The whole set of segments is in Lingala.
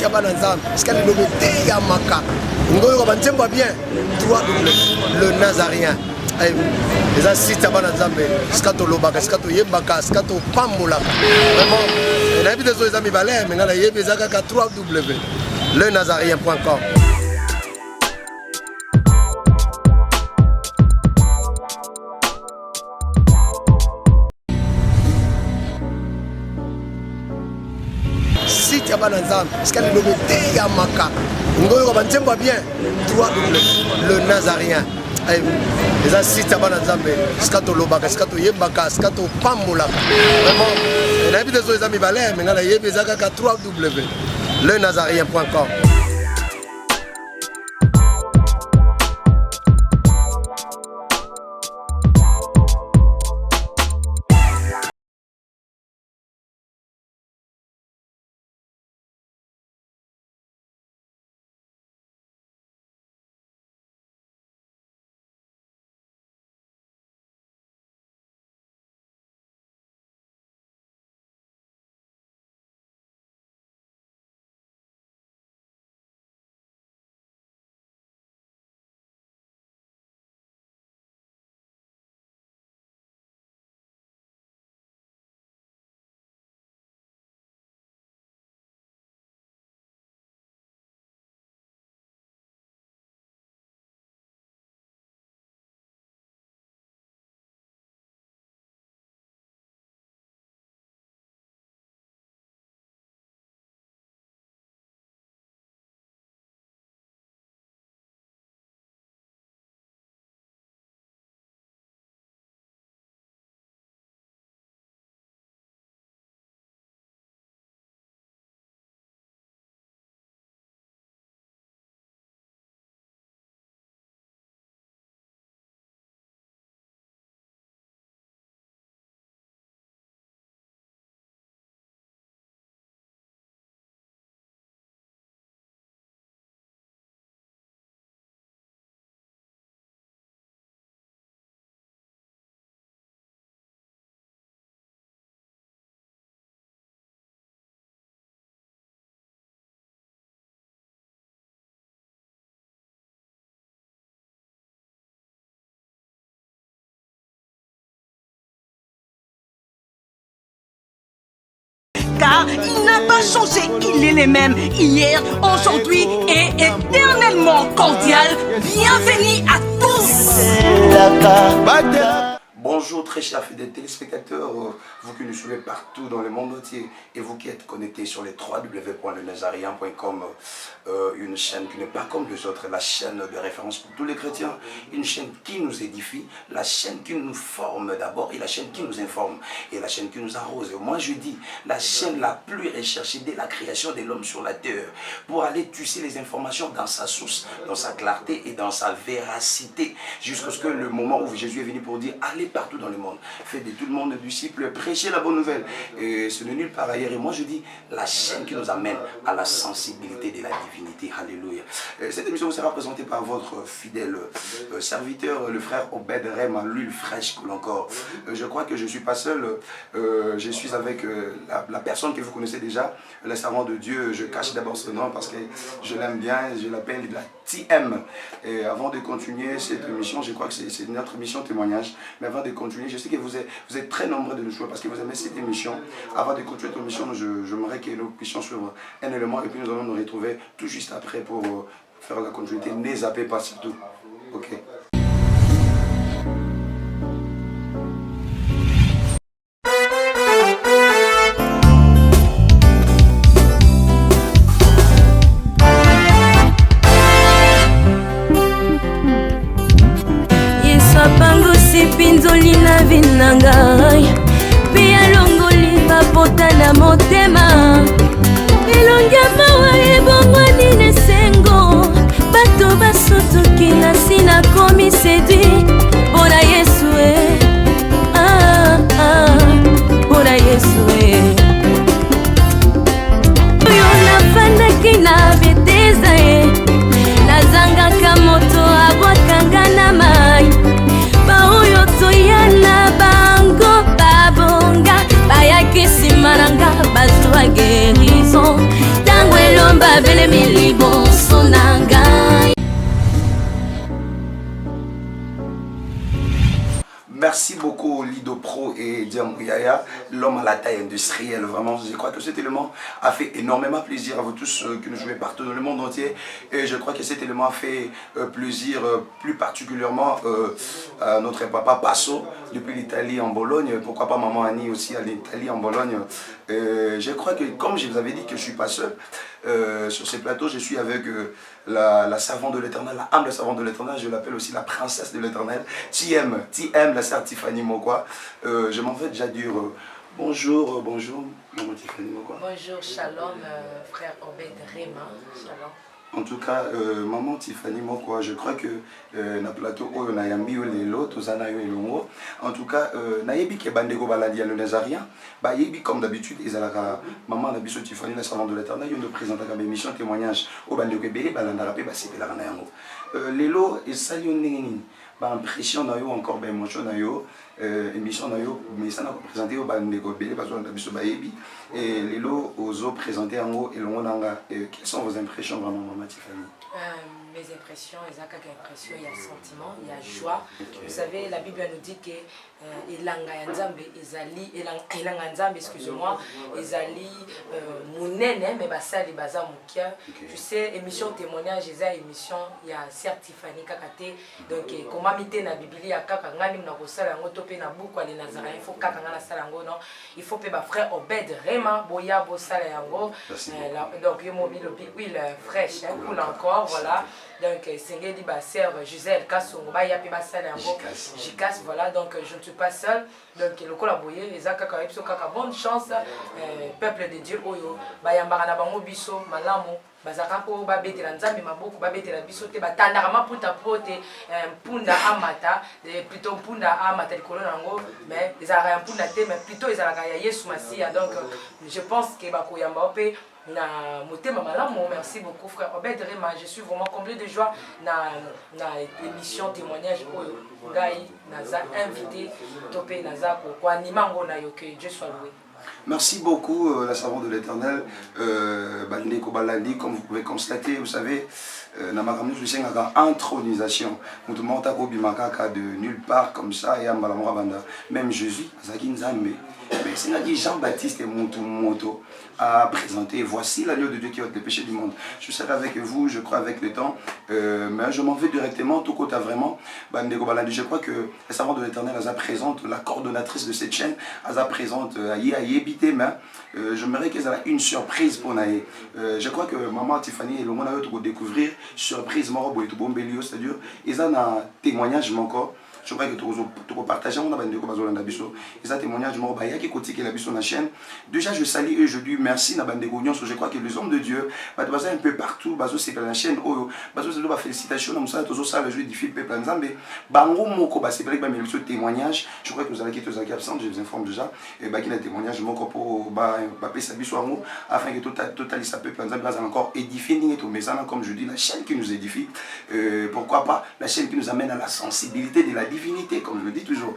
site bana nzambe ska le lobe ya maka ngoyo ko banzemba bien toi le nazarien les site bana nzambe ska to lobaka ska to yebaka ska to pambola vraiment na bi des amis balé mais ngala yebeza ka 3w lenazarien.com. Site bana nzambe ska le lobe ya maka ngoyo ko banzemba bien toi le nazarien les site bana nzambe ska to lobaka ska to yebaka ska to pambola vraiment na bi des amis balé mais ngala yebeza ka 3w lenazarien.com. Car il n'a pas changé, il est le même hier, aujourd'hui et éternellement cordial. Bienvenue à tous. Bonjour très chers fidèles téléspectateurs, vous qui nous suivez partout dans le monde entier et vous qui êtes connectés sur les www.lenazarien.com, une chaîne qui n'est pas comme les autres, la chaîne de référence pour tous les chrétiens, une chaîne qui nous édifie, la chaîne qui nous forme d'abord et la chaîne qui nous informe et la chaîne qui nous arrose. Et moi je dis, la chaîne la plus recherchée dès la création de l'homme sur la terre pour aller tisser les informations dans sa source, dans sa clarté et dans sa véracité jusqu'à ce que le moment où Jésus est venu pour dire allez partout dans le monde, faites de tout le monde disciples, prêchez la bonne nouvelle. Et ce n'est nulle part ailleurs. Et moi je dis, la chaîne qui nous amène à la sensibilité de la divinité. Alléluia. Cette émission vous sera présentée par votre fidèle serviteur, le frère Obed Rem, à l'huile fraîche coule encore. Je crois que je ne suis pas seul. Je suis avec la personne que vous connaissez déjà, le servant de Dieu. Je cache d'abord ce nom parce que je l'aime bien. Je l'appelle la TM. Et avant de continuer cette émission, je crois que c'est notre mission témoignage. Mais avant de continuer, je sais que vous êtes très nombreux de nous suivre parce que vous aimez cette émission. Avant de continuer cette émission, j'aimerais que nous puissions suivre un élément et puis nous allons nous retrouver tout juste après pour faire la continuité. Ne zappez pas surtout. Ok. Pinzoli na vinangai pia longoli bapota na motema elongia mawa ebongwani nesengo bato basotoki na sina komi Lydia Mouyaya, l'homme à la taille industrielle. Vraiment, je crois que cet élément a fait énormément plaisir à vous tous qui nous jouez partout dans le monde entier. Et je crois que cet élément a fait plaisir plus particulièrement à notre papa Passo, depuis l'Italie en Bologne. Pourquoi pas maman Annie aussi à l'Italie en Bologne. Je crois que, comme je vous avais dit que je ne suis pas seul, sur ces plateaux, je suis avec la servante de l'Éternel, la âme de servante de l'Éternel, je l'appelle aussi la princesse de l'Éternel, TM, la sœur Tiffany Mokwa. Je m'en vais déjà dire bonjour, maman Tiffany Mokwa. Bonjour, shalom, frère Obed Rema, shalom. En tout cas, maman Tiffany Mokwa, je crois que na plateau oyo na yambi yo lelo tozana yo elongo. En tout cas, na yebi ke bandeko balandi ya le Nazarien, ba yebi comme d'habitude ezalaka maman na biso Tiffany la servante de l'Éternel, yo nous présente comme émission témoignage au bandeko ebele balanda pe ba sepelaka na yango. Lelo esali yo ndenge nini? Ba impression na yo encore ba émotion na yo, émission na yo, mais ça na présenter au bandeko ebele parce que na biso ba yebi et lelo ozo présenter yango elongo nanga. Quelles sont vos impressions vraiment maman Tiffany? Mes impressions, il y a quelques impressions, il y a sentiment, il y a joie. Vous savez, la Bible nous dit que Elanga Nzambe, Elanga Nzambe, excusez-moi, Ezali Mounene, mais Basa li Baza Moukia. Tu sais, émission témoignage, émission, il y a Certifani Kakate. Donc, comment mité na Bibli à Kakangani, na Rosala, Ngotope, na Bouko, les Nazarens, il faut Kakangana Salango, non? Il faut que ma frère Obed Rema, Boya, Bossala Yango. Donc, il m'a mis l'huile fraîche, cool encore, voilà. Donc, c'est ma sœur Gisèle Kassongo, Jikas, voilà, donc je ne suis pas seul. Donc, le collaboyer, les Akakaïpso, Kaka, bonne chance, peuple de Dieu, Oyo, Bayambara Bango Bisso, Malamo, Bazakako, Babete Lanzambi, Maboko, Babete la Bissote, Batandarama Puta Pote, Punda Amata, plutôt Punda Amata, les colonnes, mais les Arayan Punda, mais plutôt les Araya Yesu Massia. Donc, je pense que Bakoyamba na motema malamu. Merci beaucoup frère Obed Rema, je suis vraiment comblé de joie na émission témoignage oyo ngai naza invité topé naza ko animango na yo, que Dieu soit loué. Merci beaucoup la servante de l'Éternel, Bandeko Balandi, comme vous pouvez constater, vous savez, Namakamni Lucien a intronisation. Moutoumanta Kobimakaka de nulle part comme ça, et Ambalamora Banda. Même Jésus, Azaki Nzambe. Mais c'est dit Jean-Baptiste et Moto a présenté. Voici l'agneau de Dieu qui ôte les péchés du monde. Je serai avec vous, je crois, avec le temps. Mais je m'en vais directement, tout côté vraiment. Bandeko Balandi, je crois que la servante de l'Éternel, elle présente la coordonnatrice de cette chaîne, elle présente Yébité, mais j'aimerais qu'elle ait une surprise pour Naé. Je crois que maman Tiffany et le monde a découvrir surprise, c'est-à-dire, ils ont un témoignage encore. Je crois que tu peux partager mon abandon bazolo na biso. Et ça témoignage mo ba yaki koti que la biso na chaîne. Déjà je salue et je dis merci na bande gognon. Je crois que les hommes de Dieu ba baza un peu partout bazo c'est la chaîne oyo bazo c'est ba félicitations na musa tozo ça le jeu du film peuple nzambe. Bango moko ba c'est vrai que ba mi témoignage. Je crois que vous allez quitter aux absents, je vous informe déjà et ba qui na témoignage moko pour ba pesa biso ngo afin que total ça peuple nzambe va encore édifier ni tout mais ça comme je dis la chaîne qui nous édifie. Pourquoi pas la chaîne qui nous amène à la sensibilité de la divinité, comme je le dis toujours.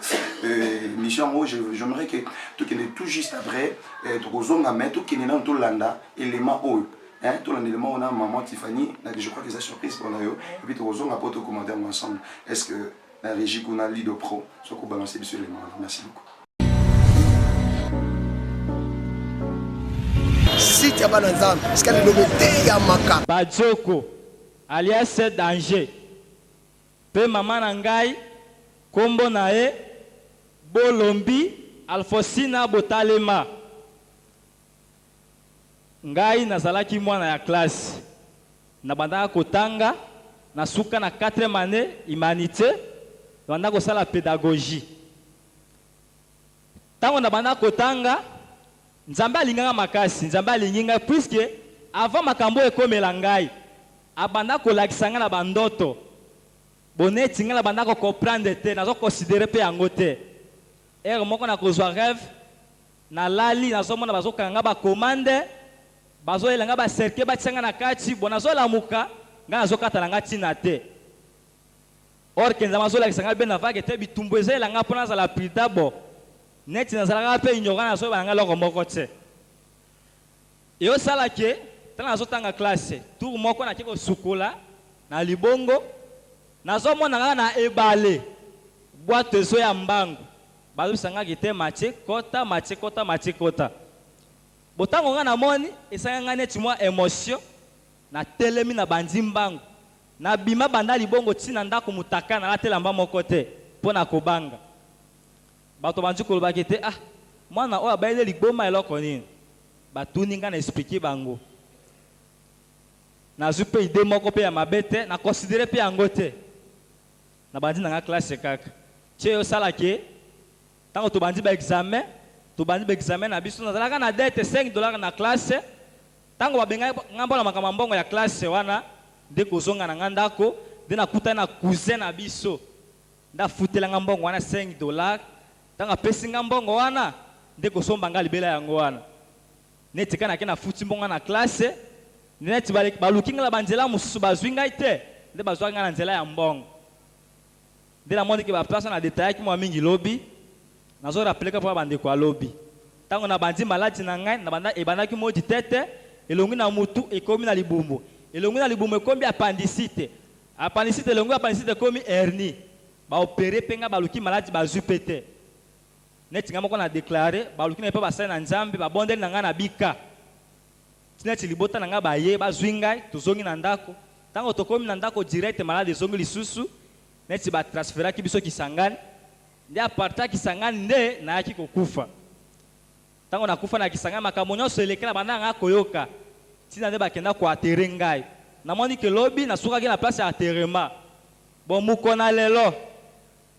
Mission, j'aimerais que tout qui est tout juste après, tout qui est dans tout l'anda, élément haut. Tout l'élément, on a maman Tiffany, je crois que c'est surprise pour nous. Et puis tout le monde a commentaire ensemble. Est-ce que la régie qu'on a Lido Pro, soit qu'on balance sur l'élément. Merci beaucoup. Si tu as pas d'ensemble, est-ce qu'elle est nommée Yamaka? Bajoko, alias danger. Pe maman nangai. Kombo nae Bolombi Alfosina Botalema. Ngai nazalaki mwana ya classe. Nabandaka kotanga nasuka na 4e année humanité, nabandaka kosala pédagogie. Tango nabandaka kotanga Nzambe alinganga makasi, Nzambe alinginga puisque avant makambo ekomela ngai abandaka kolakisa nga na bandoto. Bonnet tinga la banda ko comprendre te nazo considérer pe yango te. Moko na kozwa rêve na lali nazo mona bazo kanga ba commande bazo elanga ba cercle ba tsanga na kati bonazo lamuka nga nazo katala nga tina te. Or kenza mazo la kisanga be na vague te bitumbu ezelanga pona za la prida bo. Net na zalanga pe ignorant nazo ba nga loko moko te. Yo sala ke tana nazo tanga classe tour moko na kiko sukola na libongo. Nazo mona nga na ebale boîte zo ya mbangu bazobisanga kite mache kota mache kota mache kota botango nga na moni esanga nga neti mwa émotion na telemi na bandi mbangu na bima banda libongo tina ndako mutaka na latela mba moko te mpona kobanga bato banzi koloba kite ah mwana oyo abayele liboma eloko nini batuni nga na expliquer bango nazwi mpe ide moko mpe ya mabe te na considere mpe yango te na bandi na nga classe kaka tie yosala ke ntango tobandi baexamen na biso nazalaka na dete $5 na classe ntango babenga nga mpona makambo mbongo ya classe wana nde kozonga na nga ndako nde nakutani na cousin na biso nde afutelanga mbongo wana $5 ntango apesi nga mbongo wana nde kosomba nga libela yango wana neti kana ke nafuti mbongo na classe neti baluki nga na banzela mosusu bazwi ngai te nde bazwaki nga na nzela ya mbongo nde namoni ke baplace na detayaki mwa mingi lobi nazorapeleka mpo bandeko ya lobi ntango na bandi maladi na ngai ebandaki modi tete elongi na mutu ekomi na libumbu elongi na libumbu ekomi appendicite elongi appendicite ekomi hernie baopere mpe nga baluki maladi bazwi mpe te neti nga moko na deklare baluki na mpe basali na nzambe babondeli na ngai na bika tineti libota na ngai baye bazwi ngai tozongi na ndako ntango tokomi na ndako direct maladi ezongi lisusu neti batransferaki biso Kisangani nde aparta Kisangani nde nayaki kokufa ntango nakufa na Kisangani makambo nyonso elekela banda nga koyoka tina nde bakenda koatere ngai namoni ke lobi nasukaki na place ya aterema bon mokona lelo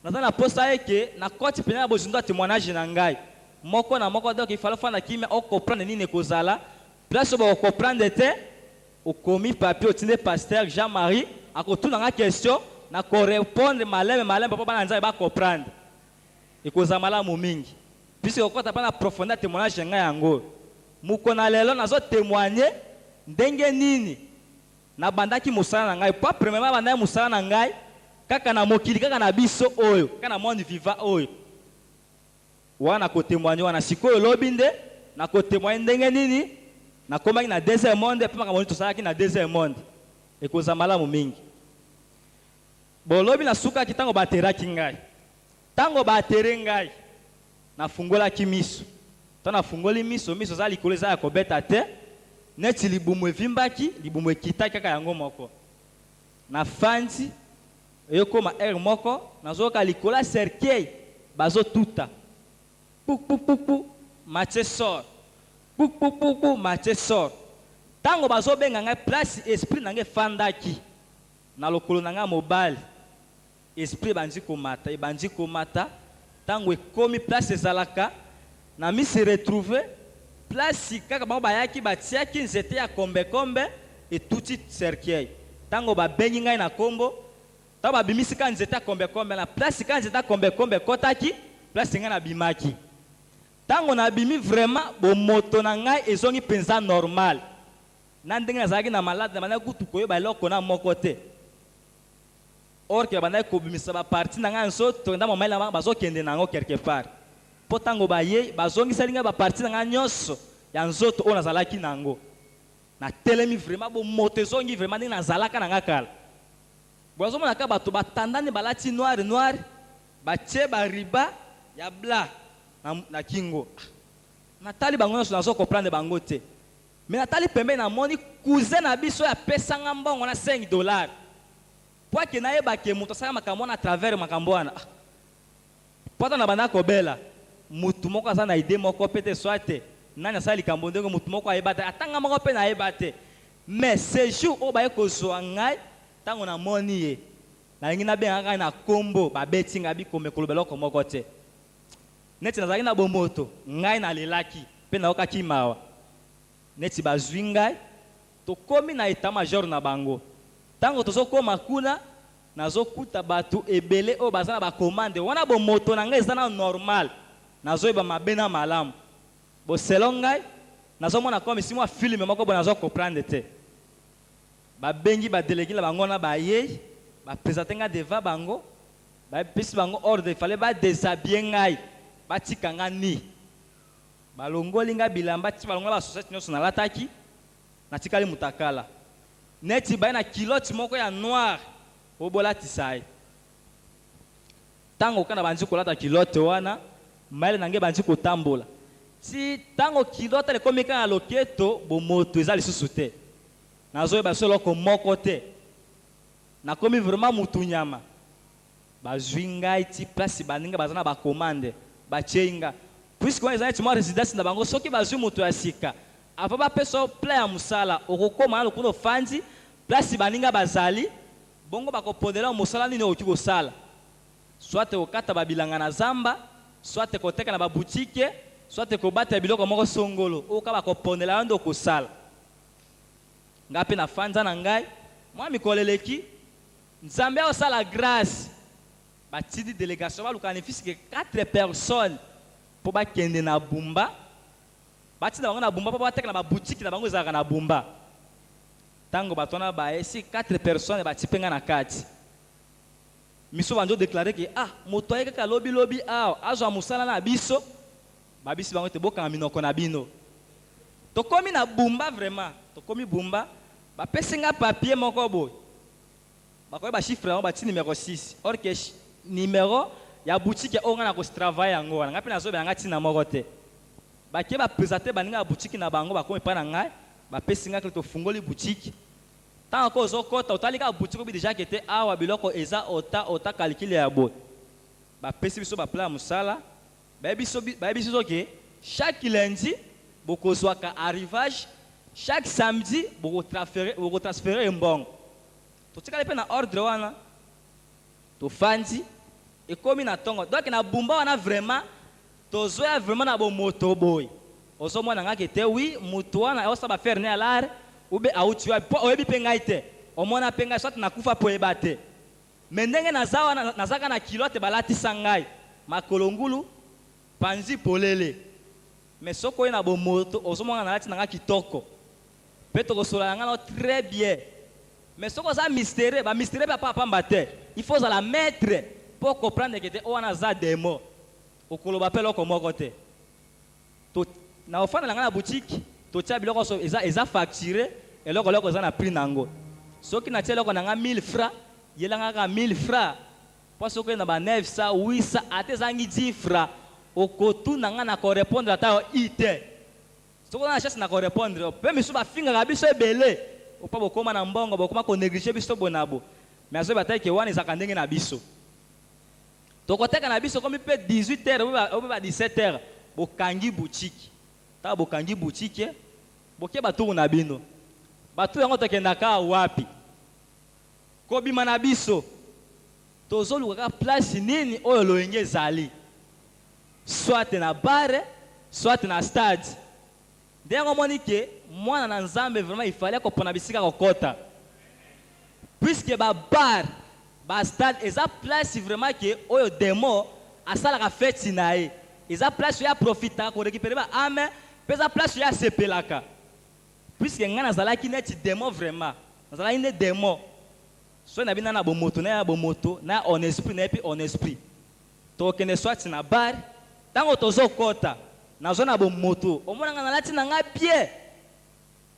naza na posa eke nakoti pene na bozindo ya témoignage na ngai moko na moko donc ifale ofanda kimia okomprendre nini ekozala place oyo bakokomprendre te okomi papier otinde pasteur Jean-Marie akotuna nga question na korepondre maleme mpo bana nzambe bakomprendre ekozala malamu mingi puisque okota mpa na profondeur témoignage ngai yango mokona lelo nazotémoigne ndenge nini nabandaki mosala na ngai po premièrement bandaki mosala na ngai kaka na mokili kaka na biso oyo kaka na monde vivant oyo wana nakotémoigne wana sikoyo lobi nde nakotémoigne ndenge nini nakomaki na deuxième monde mpe makambo nini tosalaki na deuxième monde ekozala malamu mingi bolobi nasukaki ntango bateraki ngai ntango batere ngai nafungolaki miso ntango nafungoli miso eza likolo eza ya kobeta te neti libumu evimbaki libumu ekitaki kaka yango moko nafandi eyokoma aire moko nazoyoka likolo ya cercueil bazotuta pupupupu matie sor pupupupu matie sor ntango bazobenga ngai place esprit na ngai efandaki na lokolo na ngai mobali esprit ebandi komata ntango ekomi place ezalaka na misi retrouve place kaka bango bayaki batiaki nzete ya kombekombe etuti cercueil ntango babengi ngai na kombo ntango babimisi ka nzete ya kombekombe na place ka nzete ya kombekombe ekotaki place ngai nabimaki ntango nabimi vraiment bomoto na ngai ezongi mpenza normal na ndenge nazalaki na malade na bandaki kutu koyeba eloko na moko te orke bandaki kobimisa baparti na ngai nzoto nda mamaili na bango bazokende na yango quelque part mpo ntango baye bazongiseli ngai baparti na ngai nyonso ya nzoto oyo nazalaki na yango natelemi vraiment bomoto ezongi vraiment ndenge nazalaka na ngai kala boazomonaka bato batandani balati noire batie bariba ya bla na kingo natali bango nyonso nazokomprendre bango te me natali pembeni namoni cousin na biso oyo apesanga mbongo na $5 po ake nayebake moto asala makambo wana à travers makambo wana po ata na banda kobela mutu moko aza na ide moko mpe te soit te nani asala likambo ndenge mutu moko ayeba te atanga moko mpe nayeba te mais ce jour oyo baye kozwa ngai ntango namoni ye nalingi nabengaka ngai na kombo babeti ngai bikome koloba eloko moko te neti nazalaki na bomoto ngai nalelaki mpe naokaki mawa neti bazwi ngai tokomi na état major na bango ntango tozokoma kuna nazokuta bato ebele oyo baza na bakomande wana bomoto na ngai eza na normal nazoyeba mabe na malamu boselo ngai nazomona komi si mwa filme moko boye nazokomprendre te babengi badelegi na bango na bayei bapresente ngai deva bango bapesi bango ordre ifale badesabie ngai batika nga ni balongoli nga bilamba ti balongola basosiete nyonso nalataki natikali mutakala neti baye na kilote moko ya noire oyo bolatisa ye ntango kana bandi kolata kilote wana mayele nange bandi kotambola si tango kilota lekomi kaka na loketo bomoto eza lisusu te nazoyeba so eloko moko te nakomi vraiment mutu nyama bazwi ngai ti place baninga baza na bakomande batie nga puisque wana ezali ti mwa résidence na bango soki bazwi moto ya sika avant bapesa yo plein ya mosala okokóma na lokuna ofandi place baninga bazali bongo bakopondela mosala nini okoki kosala soit kokata babilanga na zamba soit koteka na babutike soit kobata biloko moko songolo oyoka bakopondela yo nde okosala ngai mpe nafanda na ngai mwa mikolo eleki nzambe akosala grâce batindi délégation baluka na fiske 4 personnes mpo bakende na bumba batinda bango na bumba mpo bateka na babutike na bango ezalaka na bumba ntango bato wana baye si 4 personnes bati mpe ngai na kati miso bandi odeklare ke moto aye kaka lobilobi awa azwa mosala na biso babisi bango te bokanga minoko na bino tokomi na bumba vraiment tokomi bumba bapesi nga papier moko boye bakoyi bachiffre yango bati numéro 6 or ke numéro ya boutique oyo nga na kostravaille yango wana ngai mpe nazobela nga ntina moko te bakie bapresente baninga ya boutique na bango bakomi epai na ngai bapesi nga ke tofungoli boutique ntango ko ozokota otali kaka boutique obi déjà kete awa biloko eza ota calcule ya boye bapesi biso baplan ya mosala bayebi biso ke chaque lundi bokozwaka arrivage chaque samedi bokotransfere mbongo totikali mpe na ordre wana tofandi ekomi na ntongo donc na bumba wana vraiment tozoya vraiment na bomoto boye ozomona ngaki te wi moto wana aosala bafere ne alare ube auti wapi mpo oyebi mpe ngai te omona mpe ngai soki nakufa po yeba te me ndenge naza wana nazaka na kilote balatisa ngai makolo ngulu panzi polele me soki oye na bomoto ozomona nalati na ngai kitoko mpe tokosola na ngai no très bien mais soki oza mystérieux bamystérieux mpe apapamba te il faut ozala maître mpo comprendre ke te o wana aza demo okoloba mpe eloko moko te na ofanda na ngai na boutique totia biloko so eza facturé eloko eza na prix nango soki natia eloko na ngai 1000 francs yelanga kaka 1000 francs mpo soki na ba 900 800 ate ezangi 10 francs okotuna ngai na korépondre ata yo i te soki oza na chance na korépondre mpe misu bafingaka biso ebele opa bokóma na mbongo bokóma konéglige biso boye na bo mais azoyeba te ke wana ezalaka ndenge na biso tokoteka na biso komi mpe 18 heures obe ba 17 heures bokangi boutique ta bokangi boutique boke baturu na bino batu yango tokendaka wapi kobima na biso tozoluka kaka place nini oyo loyenge ezali soit na bare soit na stade ndenge omoni ke mwana na nzambe vraiment ifale kopona bisika kokota puisque babar bastade eza place vraiment ke oyo demo asalaka feti na ye eza place oyo aprofitaka korécupere baame mpe eza place oyo asepelaka puisque ngai nazalaki neti demo vraiment nazalaki nde demo so na bina na bomoto na ya bomoto na on esprit na ye mpe on esprit tokende swati na bar ntango tozokota nazwa na bomoto omonanga nalati na ngai bien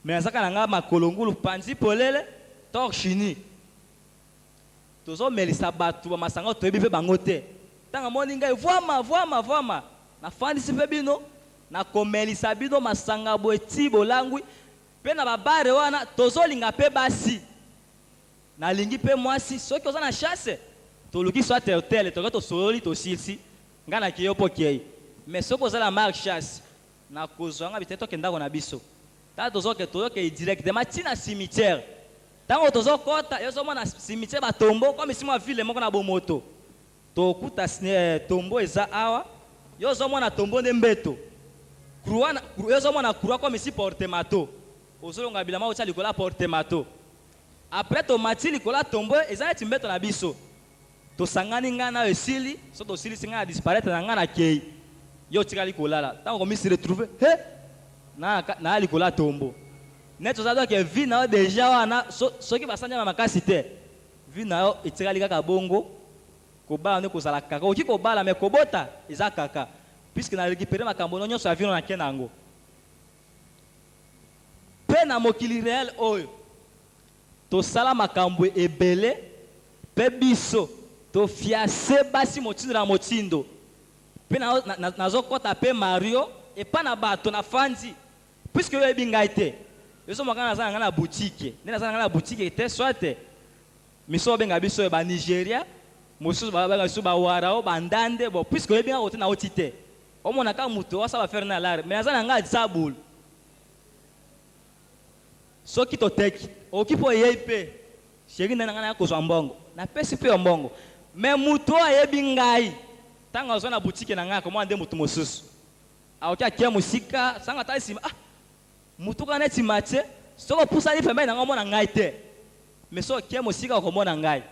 me nazaka na ngai makolo ngulu panzi polele torchini tozomelisa bato bamasanga toyebi mpe bango te ntango moni ngai voama nafandisi mpe bino nakomelisa bino masanga boye ti bolangwi mpe na babare wana tozolinga mpe basi nalingi mpe mwasi soki oza na chasse toluki so ate hotel toke tosololi tosilisi ngai nakei yo mpo kei mais soki ozala mark chasse nakozwanga bite tokendako na biso tala tozokei directement ntina cimetière ntango tozokota yozomona cimetière batombo komi simo ya ville moko na bomoto tokuta tombo eza awa yozomona tombo nde mbeto yozomona croix komi si portemato ozolonga bilama otya likolo ya portemato après tomati likolo ya tombo eza neti mbeto na biso tosangani ngai nayo esili so tosilisi ngai na disparaître na ngai na kei yo otikali kolala ntango komisi retrouve naya likolo ya tombo neti oza doke vi na yo deja wana soki basanjama makasi te vi na yo etikali kaka bongo kobala nde kozala kaka oki kobala me kobota eza kaka puisque na récupere makambo no nyonso ya vino na ke na yango mpe na mokili réel oyo tosala makambo ebele mpe biso tofiase basi motindo na motindo Pe nazokota pe Mario et pas na bato na fanzi. Puisque yo ebingai te. Yo so makana za na boutique. Nena za na boutique te soit. Miso benga biso ba Nigeria, mosusu ba biso ba warao bandande bo puisque yo benga na otite. Omona ka muto wasa ba faire na lar. Mais za nga zabul. Soki to teki, okipo yepe. Sheri na nga na kozwa mbongo. Na pesi pe mbongo. Mais muto ayebingai. Tanga zo na boutique na nga ko mo ande muto mosusu. Aokia kia musika sanga taisima. Ah. Muto kana ti matche, soko pusa ni femme na nga mo na ngai te. Mais so kia musika ko mo na ngai.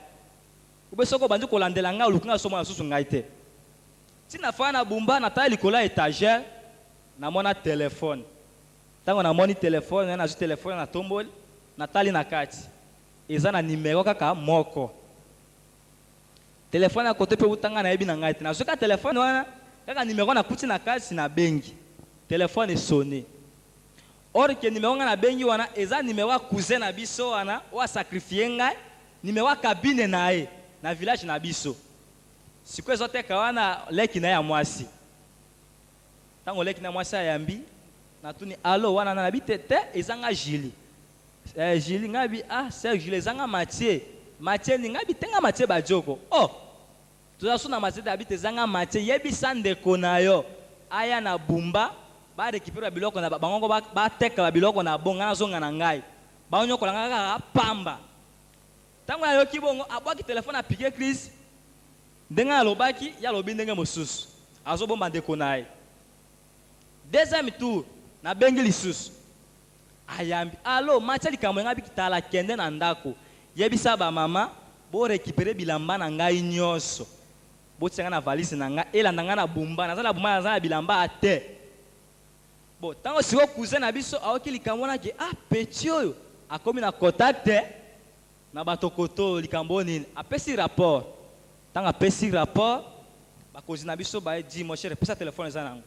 Ube soko bandu ko landela nga lukunga so mo na susu ngai te. Tina fana bumba na taili kola étagère na mona téléphone. Tango na moni téléphone na zu téléphone na tomboli na tali na kati. Eza na numéro kaka moko. Téléphone à côté pe utanga na yebi na ngai te. Na zuka téléphone wana kaka numéro na kuti na kati na bengi. Téléphone est sonné. Or que numéro na bengi wana eza numéro ya cousin na biso wana wa sacrifier ngai, numéro ya cabine na ye na village na biso. Siko ezote kawana leki na ya mwasi. Tango leki na mwasi ayambi na tuni allo wana na bitete ezanga Jili. Jili ngabi c'est Jili ezanga Mathieu. Mathieu ni ngabi tenga Mathieu bajoko. Oh. Tuzasuna Mathieu dabite ezanga Mathieu yebi sandeko na yo. Aya na bumba ba récupérer biloko na bango ba teka ba biloko na bonga na zonga na ngai. Ba onyo kolanga kaka pamba. Tango ya yoki bongo abwaki téléphone apike Chris. Ndenga alobaki ya lobi ndenge mosusu. Azobomba ndeko naye. Deuxième tour na bengi lisusu. Ayambi allo Mathieu likambo ngabi kitala kende na ndako. Yebisa ba mama bo récupérer bilamba na ngai nyonso. Bo tsenga na valise na ngai elanda nga na bumba na zala bumba na zala bilamba ate. Bon, tango siko cousin na biso aoki likambo na ke petit oyo akomi na contact na batokoto likambo nini apesi rapport. Tango apesi rapport bakozi na biso ba di mon cher pesa téléphone za nango.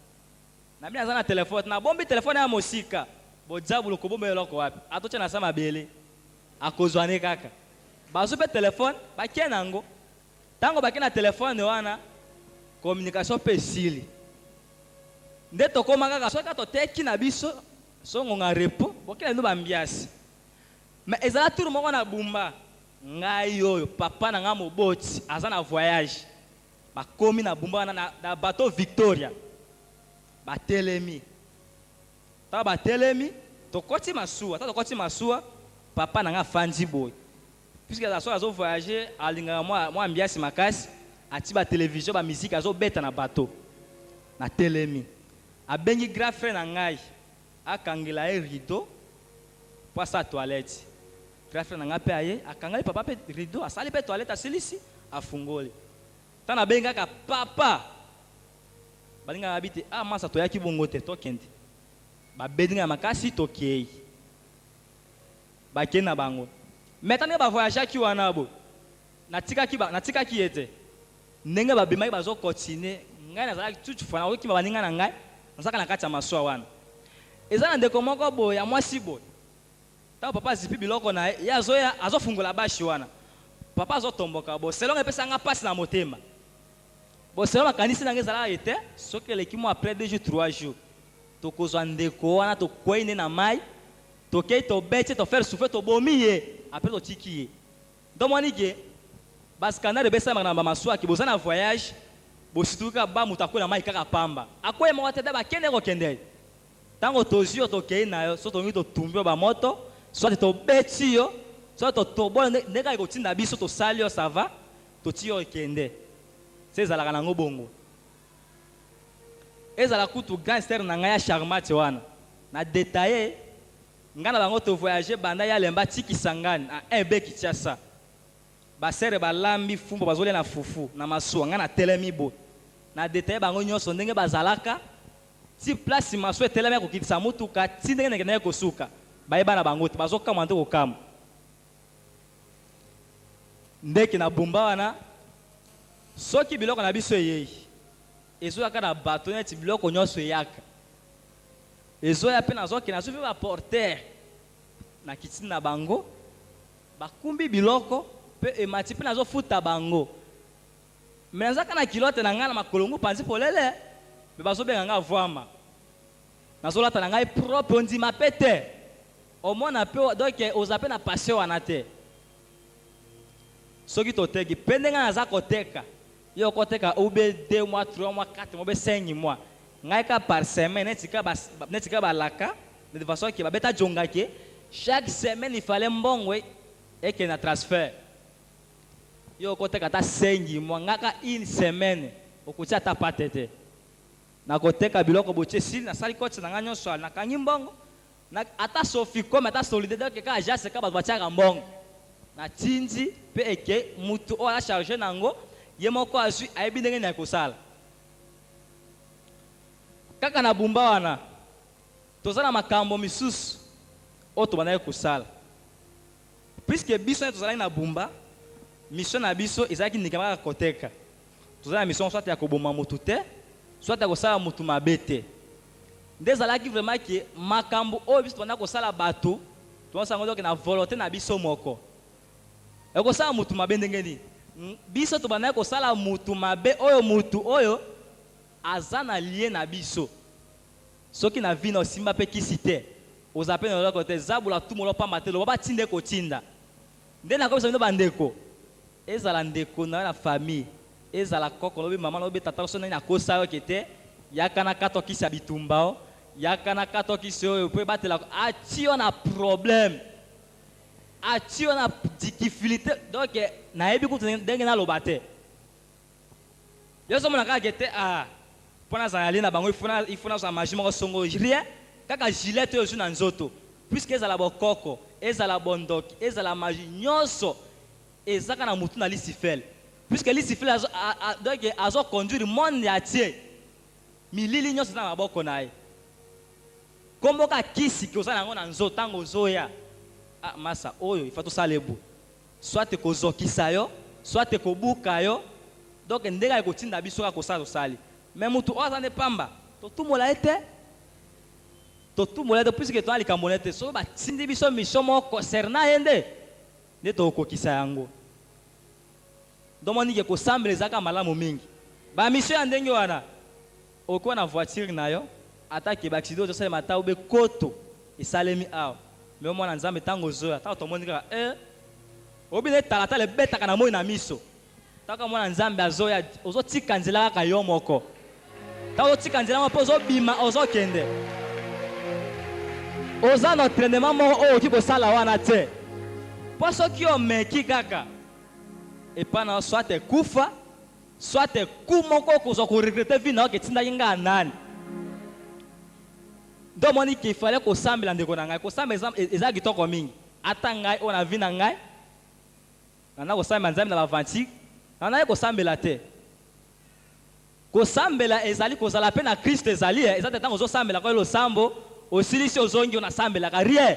Na mina za na téléphone na bombi téléphone ya mosika. Bo jabu loko bombe loko wapi? Atocha na sama bele. Akozwane kaka. Bazo pe téléphone ba kenango. Tango ba kena téléphone wana communication pe sili. Nde tokoma kaka soka to teki na biso so ngonga repo bokela ndo bambiasi. Mais ezala tour moko na bumba. Ngai oyo papa na nga moboti aza na voyage. Ba komi na bumba na bateau Victoria. Ba telemi. Ta ba telemi tokoti masuwa, ta tokoti masuwa papa na nga fandi boy. Puisque la soirée azo voyager alinga moi ambiasi makasi ati ba télévision ba musique azo beta na bateau. Na telemi. Abengi grand frère na ngai akangela e rideau pour sa toilette. Grand frère na nga pe aye akangela papa pe rideau asali pe toilette asilisi afungoli. Tana benga ka papa. Balinga habite masa to yaki bongo te to kende. Ba bedinga makasi to kei. Ba kena bango. Metane ba voyage ki wana bo. Natika ki ete. Nenga ba bimai bazo continuer. Ngai na zala tutu fana oki ba baninga na ngai. Nsaka na kati ya maswa wana. Ezana ndeko moko bo ya mwasi bo. Ta papa zipi biloko na ya zoya azofungola bashi wana. Papa azotomboka bo selonga pesa nga passe na motema. Bo selonga kanisi na ngezala ete soki leki mo après 2 jours 3 jours. To kozwa ndeko wana to koine na mai. To kei to bete to faire souffler to bomiye après to tikiye. Domoni ke baskana de besa na maswa ki bozana voyage. Bosituka ba mutakuna mai kaka pamba. Akoye mo wateda ba kende ko kende. Tango tozio to kei na yo so to ngi to tumbio ba moto, so to beti yo, so to bon neka ko tinda biso to salio ça va, to tio kende. Sezala kana ngobongo. Ezala kutu gangster na ngaya charmate wana. Na détaillé ngana bango to voyager banda ya lemba tiki sangani a ebe kichasa. Basere balambi fumbo bazole na fufu na masuwa ngana telemi bo na détaillé bango nyonso ndenge bazalaka ti place masuwa telemi ko kitisa mutuka ti ndenge ngene ko suka bayeba na bango bazoka mwanto ko kam ndeki na bumba wana soki biloko na biso yeyi ezoyaka na bato neti biloko nyonso yaka ezoya pe nazoki na sufi ba porter na kitini na bango bakumbi biloko pe emati pe nazo futa bango mais nazaka na kilote na nga na makolongo panzi polele me bazobenga nga vwama nazolata na ngai propre ondima pe te omona pe donc ozape na passion wana te soki toteki mpe ndenge naza koteka yo koteka ube 2 mois 3 mois 4 mois be 5 mois ngai ka par semaine netika balaka de façon que babeta jonga ke chaque semaine il fallait mbongo et que na transfert yo koteka ta 5 mois ngaka une semaine okutia ta patete na koteka biloko botie sili na sali koti na nga nyonso na kangi mbongo na ata sofi comme ata solidaire que ka jase ka batia mbongo na tindi pe eke mutu o ala charger nango ye moko azwi ayebi ndenge na kosala kaka na bumba wana toza na makambo misusu o tobandaki kosala puisque biso tozalaki na bumba mission na biso ezalaki ndikama kaka koteka toza na mission soit ya koboma mutu te soit ya kosala mutu mabe te nde ezalaki vraiment ke makambo oyo biso tobandaki kosala bato tozosango donc na volonté na biso moko ekosala mutu mabe ndenge nini biso tobandaki kosala mutu mabe oyo mutu oyo aza na lie na biso soki na vi na osimba mpe kisi te oza mpe na eloko te zabula tumolo pamba te loba batinde kotinda nde nakobisa bino bandeko ezala ndeko na yo na famille ezala koko lobi mama lobi tata so nani akosa yo ke te yaka na kato kisi ya bitumba o yaka na kato kisi oyo mpo ebatela ati yo na problème ati yo na difficulté donc nayebi kutu ndenge naloba te yo somona kaka ke te mpo nazala lie na bango ifuna ozala magie moko songo rien kaka gilete oyo ozwi na nzoto puisque ezala bokoko ezala bondoki ezala magie nyonso ezaka na mutu na lisifele puisque lisifele donc azoconduire monde ya tie milili nyonso eza na maboko na ye kombo ka kisi ke oza nango na nzoto ntango ozoya masa oyo ifa tosala ebu soit kozokisa yo soit kobuka yo donc ndenge ekotinda biso kaka kosala tosali mais mutu oyo aza nde pamba totumola ye te puisque toza likambo ne te soki batindi biso mission moko concernant ye nde tokokisa yango domonike kosambela ezalaka malamu mingi bamisio ya ndenge wana okoa na voiture na yo atake baaccident ozosalema ata obe koto esalemi awa me omwana nzambe ntango ozoya ntango tomoni kaka obi ne talatala ebetaka na moi na miso ntango mwana nzambe azoya ozotika nzela kaka yo moko ntango ozotika nzela moko mpo ozobima ozokende oza na entraînement moko oyo oki kosala wana te mpo soki omeki kaka epa na soit ekufa soit eku moko okozwa koregrete vi na yo ketindaki ngai nani ndo moni ke ifale kosambela ndeko na ngai kosambela eza kitoko mingi ata ngai oyo na vi na ngai nana kosambela nzambe na bavantique nanaye kosambela te kosambela ezali kozala mpe na kristo ezali eza te ntango ozosambela koyo losambo osilisi ozongi onasambelaka rien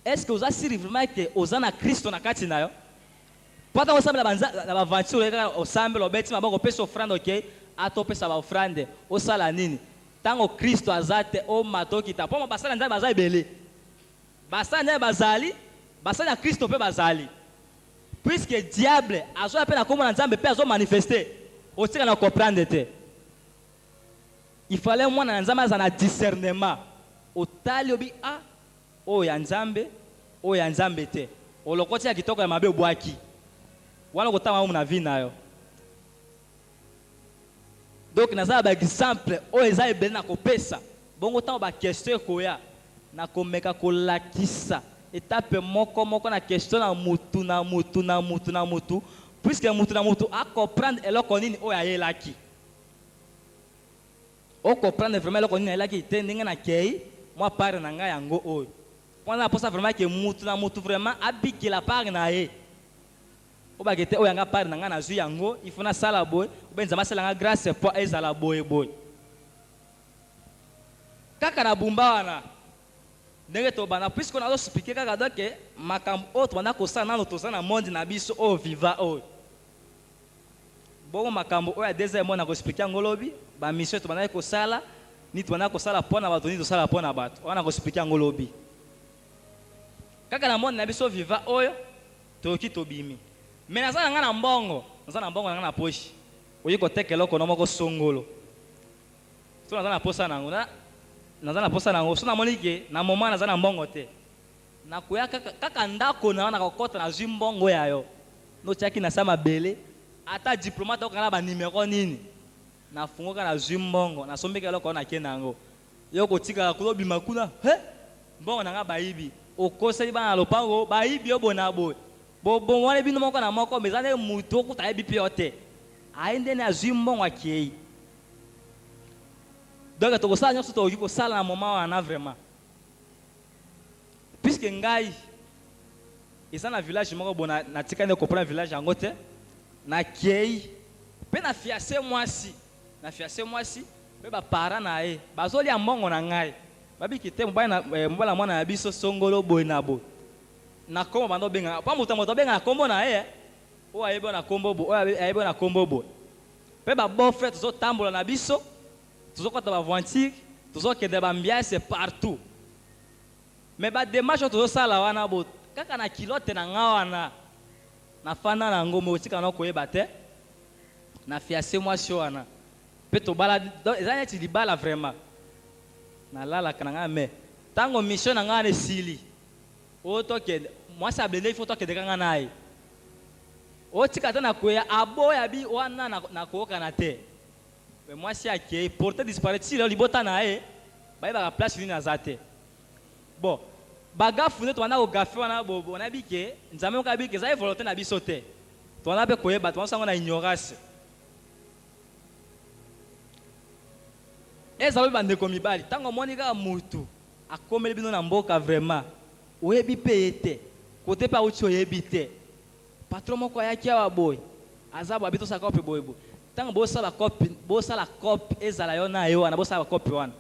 est ce que oza siri vraiment ke oza na kristo na kati na yo mpo ntango osambela na bavanture kaka osambela obeti maboko opesa ofrande oke ata opesa baofrande osala nini ntango kristo aza te omata okita mpo basali ya nzambe baza ebele basali ya nzambe bazali basali ya kristo mpe bazali puisque diable azoya mpe na kombo na nzambe mpe azomanifeste otika na comprendre te il fallait mwana na nzambe aza na discernement otali obi oyo ya nzambe oyo ya nzambe te olokoti ya kitoko ya mabe obwaki wana okotanga omu na vi na yo donc naza baexemple oyo eza ebele na kopesa bongo ntango bakestio ekoya na komeka kolakisa etape moko na question na mutu puisque mutu na mutu akomprendre eloko nini oyo ayelaki okomprendre vraiment eloko nini ayelaki te ndenge na kei mwa pare na ngai yango oyo mpona naposa vraiment ke mutu na mutu vraiment abikela pare na ye obake te oyo yanga pare na ngai nazwi yango ifo nasala boye obe nzambe asalanga grâce po ezala boye kaka na bumba wana ndenge tobanda puisque nazosplike kaka doke makambo oyo tobanda kosala nano toza na monde na biso oyo viva oyo bongo makambo oyo ya deuxième mo na kosplike yango lobi bamission tobandaki kosala ni tobandaki kosala mpo na bato ni tosala mpo na bato oyo na kosplike yango lobi kaka na monde na biso viva oyo toyoki tobimi me naza na ngai na mbongo naza na mbongo nanga na poche oyi koteka eloko na moko songolo so naza na posa nango naza na posa nango so namoni ke na moma naza na mbongo te nakoya kaka ndako na wana kokota na zwi mbongo yayo notiaki na sa mabele ata diplomate okanga banimero nini nafungoka na zwi mbongo nasombeka eloko wana akenda yango yo kotikaka kolobima kuna mbongo nanga bayibi okoseli bana na lopango bayibi yo bona boye bobongwana bino moko na moko meza nde mutu okuta yebi mpe yo te aye ndeni azwi mbongo akei donc tokosala nyonso tokoki kosala na moma wana vraiment puisque ngai eza na village moko bo natika nde kopona village yango te nakei mpe na fiase mwasi mpe bapara na ye bazolia mbongo na ngai babiki te mobali na mwana na biso songolo boye na boye na kombo bando benga pa moto benga na kombo na ye oyo ayebi na kombo boye oyo ayebi na kombo boye mpe babofe tozotambola na biso tozokota bavoiture tozokende bambiase partout me badémarche oyo tozosala wana bo kaka na kilote na nga wana nafanda na yango me otika na koyeba te na fiase mwasi wana mpe tobala eza neti libala vraiment nalalaka na nga me ntango mission na nga wana esili oyo tokende mwasi ablende ifo tokende kanga na ye otika te na koya aboya bi wana na koyokana te me mwasi akei porte disparaître lelo libota na ye bayebaka place nini aza te bon bagafu nde tobanda kogafe wana bonayebi ke nzambe moko ayebi ke eza ye volonté na biso te tobanda mpe koyeba tobansango na ignorance ezalobi bandeko mibali ntango omoni kaka mutu akomeli bino na mboka vraiment oyebi mpe ye te kote mpe auti oyebi te patron moko ayaki awa boye aza boye abi tosala kope boyeboye ntango bosala kope ezala yo na yo wana bosala kope wana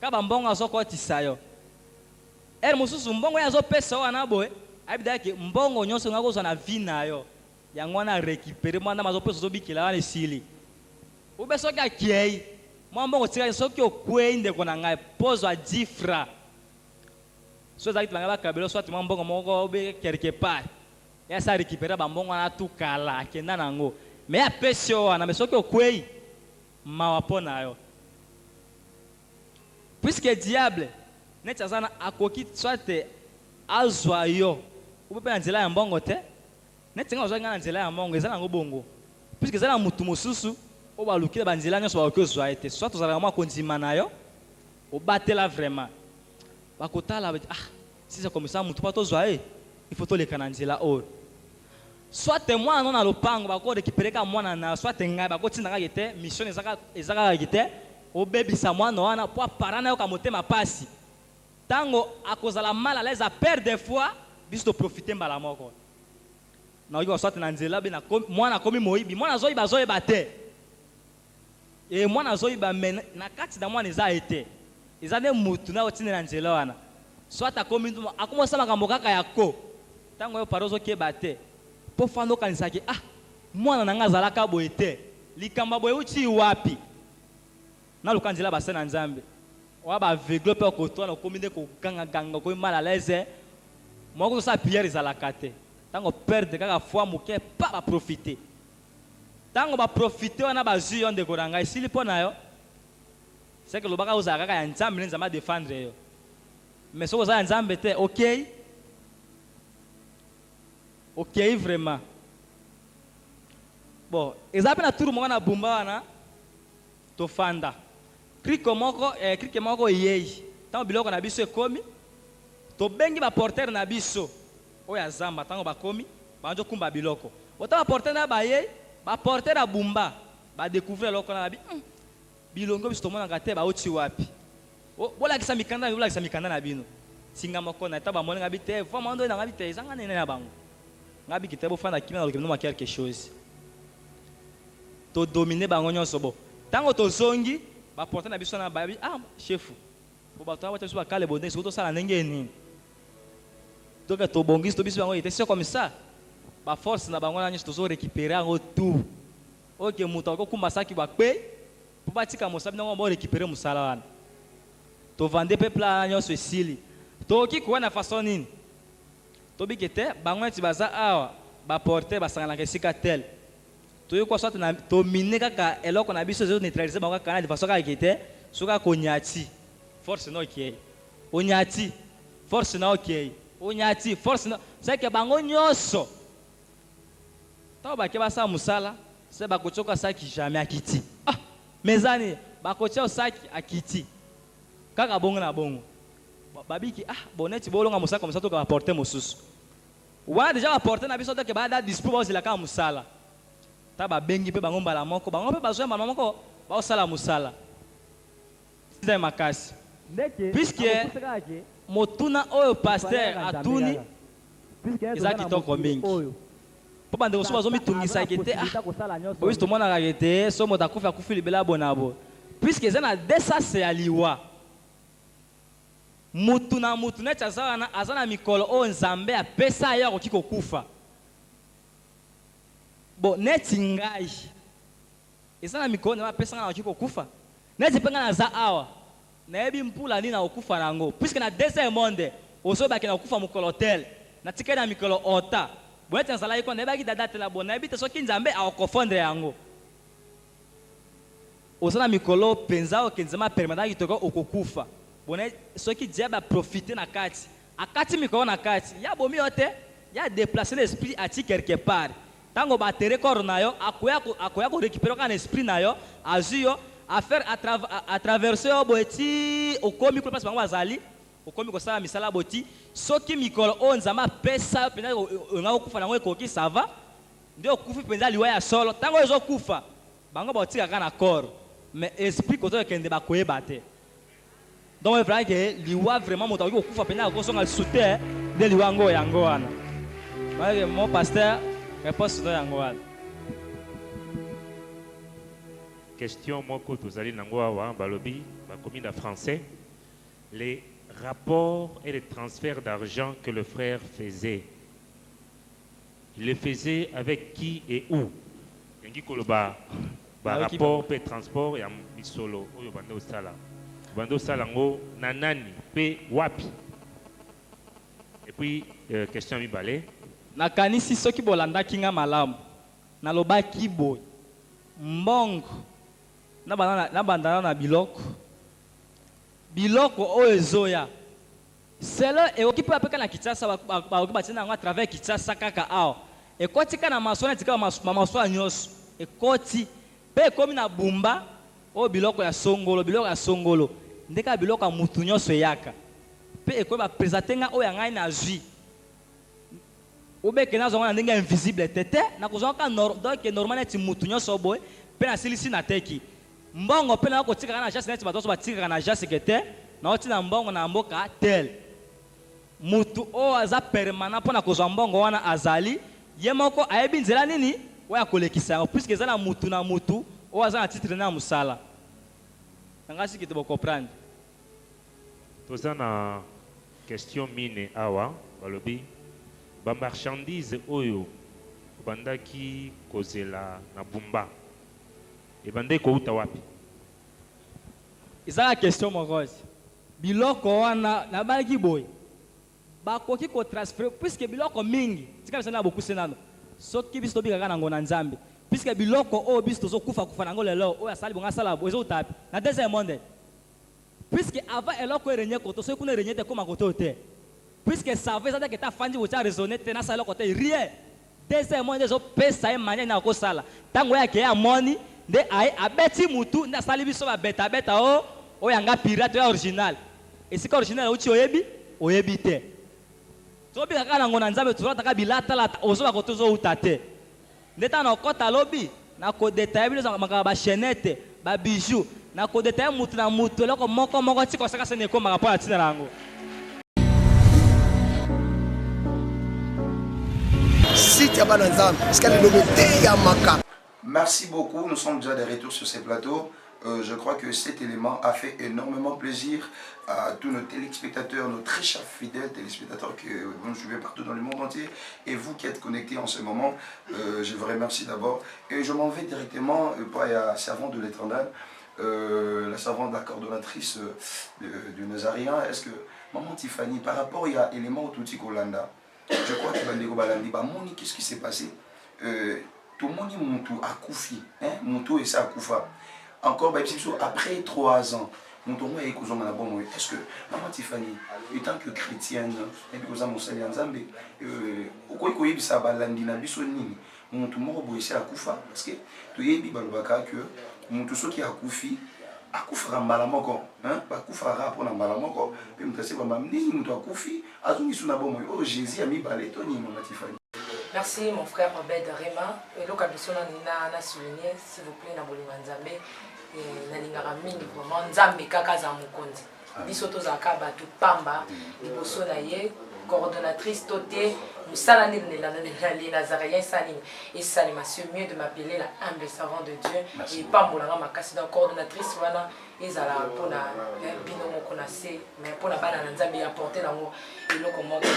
ka bambongo azokotisa yo ere mosusu mbongo ye azopesa wana boye ayebi dayaki mbongo nyonso nga kozwa na vi na yo yango wana arekipere mwana mazopesa ozobikela wana esili ube soki akiei mwa mbongo tikali soki okwei ndeko na ngai pozwa 10 francs so ezalaki bangai bakabelo so ati mwa mbongo moko obe quelque part ye asa arekipere bambongo wana tukala akenda nango me apesi yo wana me soki okwei mawa mpo na yo puisque diable neti aza na akoki soit azwa yo ube mpe na nzela ya mbongo te neti nga ozwaki nga na nzela ya mbongo eza nango bongo puisque eza na mutu mosusu oyo balukile banzela nyonso bakoki ozwa ye te soit tozalaka mwa kondima na yo obatela vraiment bakotala si c'est comme ça mutu mpa tozwa ye il faut toleka na nzela oyo soit mwana no na lopango bakorekipereka mwana na soit ngai bakotindaka ye te mission eza kaka ye te obebisa mwana wana mpo apara na yoka motema pasi ntango akozala mal à l'aise apere des fois biso toprofite mbala moko naoki baswate na nzela be mwana akomi moyibi mwana azoyiba azoyeba te mwana azoyiba me na kati na mwana eza ye te eza nde mutu na otindela nzela wana soit akomi akomosala makambo kaka ya ko ntango yo pare ozokeba te mpo fanda okanisaki mwana na nga azalaka boye te likambo boye uti wapi naluka nzela base na nzambe oya baaveugle mpe okotwana okomi nde kogangaganga okomi mal à l'aise moko tosala priere ezalaka te ntango perde kaka foi moke pa baprofite ntango baprofite wana bazwi yo ndeko na ngai esili mpo na yo seke lobaka ozala kaka ya nzambe nde nzambe adefendre yo mais soki ozala ya nzambe te okei vraiment bon eza mpe na turu moko na bumba wana tofanda krike moko eyei ntango biloko na biso ekomi tobengi baportere na biso oyo ya zamba ntango bakomi banjo kumba biloko ota baportere na bayei baportere ya bumba badécouvrir eloko na bi bilongo biso tomonaka te bauti wapi bolakisa mikanda na bino singa moko na eta bamonenga bi te vraiment ndo nanga bi te ezanga nene na bango ngabi kite bofanda kimi na lokemino ma quelque chose to dominer bango nyonso bo ntango tozongi baporte na biso na babi chefu po bato na bato biso bakale bonde soki tosala ndenge nini donc tobongisi to biso bango ete c'est comme ça baforce na bango na nyonso tozorécupere yango tout oke moto akokumba saki bakpe po batika mosabi nango baorécupere mosala wana tovande mpe pla nyonso esili tokoki koya na façon nini tobiki te bango neti baza awa baporte basanganaka esika tel tu quoi soit to miner kaka eloko na biso zo neutraliser bango kana de façon ka kete soka konyati force no ki onyati force na ok onyati force na c'est que bango nyoso to ba ke ba sa musala c'est ba kochoka saki jamais akiti ah mezani ba kochoka saki akiti kaka bongo na bongo babiki ah boneti bolonga musala comme ça to ka porter mosusu wa déjà va porter na biso to ke ba da dispo la ka musala ta ba bengi pe bango mbala moko bango pe bazwa mbala moko ba osala musala c'est makasi puisque motuna oyo pasteur atuni eza kitoko mingi po bande koso bazomitungisa kete boyisi tomonaka kete so moto akufi libela bonabo puisque eza na desase ya liwa mutu na mutu neti aza na mikolo oyo nzambe apesa ye akoki kokufa bo neti ngai eza na mikolo nzambe apesa ngai akoki kokufa neti mpe ngai naza awa nayebi mpula nini nakokufa nango puisque na deuxième monde ozobaki nakokufa mokolo tel natikali na mikolo ota boneti nazalaki ko nayebaki dada tela bo nayebi te soki nzambe akokofondre yango oza na mikolo mpenza oke nzambe apermetaki toko okokufa bone soki diable aprofite na kati akati mikolo na kati ya bomi yo te ya déplacer l'esprit ati quelque part ntango batere corps na yo akoya korécupérer kaka na esprit na yo azwi yo affaire à traverser yo boeti okomi kolo place bango bazali okomi kosala misala boti soki mikolo oyo nzambe apesa yo mpenza onga kokufa nango ekoki sava nde okufi mpenza liwa ya solo ntango ezokufa bango baotikaka na corps mais esprit koto ekende bakoyeba te donc vraiment que liwa vraiment moto akoki kokufa mpenza akosonga lisusu te nde liwa yango yango wana que mon pasteur réponse no yango wana question moko tozali nango awa balobi bakomi na français les rapports et les transferts d'argent que le frère faisait. Il le faisait avec qui et où? Yengi koloba ba rapport pe transport ya misolo oyo bando sala. Bando sala ngo nanani pe wapi? Et puis question mi balé. Na kanisi soki bolanda kinga malamu. Na loba kibo. Mbongo. Na bandana na biloko. Biloko oyo ezoya selo ekoki apeka na Kinshasa bakoki batina yango à travers Kinshasa kaka awa ekoti ka na masona etika bamaswa nyonso ekoti mpe ekomi na bumba oyo biloko ya songolo ndeka biloko ya mutu nyonso eyaka mpe ekoki bapresente nga oyo ya ngai nazwi obeke nazongo na ndenge invisible tete nakozwaka donc normal neti mutu nyonso boye mpe nasilisi na teki mbongo mpe na kotikaka na jase neti bato nyonso batikaka na jase ke te na otina mbongo na mboka tel mutu oyo aza permanent mpo na kozwa mbongo wana azali ye moko ayebi nzela nini oyo akolekisa yango puiske eza na mutu oyo aza na titre na mosala nanga siki tobokomprendre toza na question mine awa balobi bamarchandise oyo obandaki kozela na bumba ebandeki kouta wapi? ezala question morosi biloko wana nabalaki boye bakoki kotransfere puisque biloko mingi tika biso na bokuse nano soki biso tobikaka nango na nzambe puisque biloko oyo biso tozokufa nango lelo oyo asali bongo asala ezoutapi na deuxième monde puisque avant eloko erenye koto soki kuna erenye te koma koto te puisque savo eza teke tafandi botya raisonne te nasala eloko te rien deuxième monde ezopesa ye mania na kosala ntango oyake ye amoni nde aye abeti mutu nde asali biso babeta oyo yanga pirate oyo original esika original outi oyebi te tobika kaka nango na nzambe tozolata bilatalata ozoba koto ozouta te nde ntango na okota lobi na kodetaye bino makaba bachenete babijou na kodetaye mutu na mutu eloko moko tika osaka sene ekomaka mpo na ntina na yango. Site ya bana nzambe esika lilobo te ya maka. Merci beaucoup, nous sommes déjà de retour sur ces plateaux. Je crois que cet élément a fait énormément plaisir à tous nos téléspectateurs, nos très chers fidèles téléspectateurs que vous nous suivez partout dans le monde entier. Et vous qui êtes connectés en ce moment, je vous remercie d'abord. Et je m'en vais directement à la servante de l'Éternel, la servante, la coordonnatrice du Nazarien. Est-ce que, Maman Tiffany, par rapport à l'élément au Touti Kolanda, je crois que Bandego Balandi, Moni, qu'est-ce qui s'est passé? tout le monde montu à Koufi, hein, montu et ça à Koufa. Encore, après 3 ans, montu moi et Kouzoma na bon, est-ce que maman Tiffany, étant que chrétienne, et puis Kouzama Moussali Nzambe, au quoi il y a ça balandi na biso nini, montu moi boissé à Koufa, parce que tu y a balobaka que montu so qui a Koufi, a Koufra malamoko, hein, pas Koufra pour na malamoko, puis m'tase ba mamni montu a Koufi, azungi suna bon, oh Jésus a mis baletoni maman Tiffany. Merci mon frère Obed Rema. Et l'occasion na souligné, s'il vous plaît, na bolinga Nzambe, na lingara mingi vraiment Nzambe kaka za mukonzi. Biso to za ka batu pamba, liboso na ye coordonnatrice toté musala ni les Nazariens salim et salima c'est mieux de m'appeler la humble servante de Dieu. Merci. Et pas molanga makasi dans coordonnatrice wana ezala pona bino moko na se mais pona bana Nzambe apporter lango et loko moko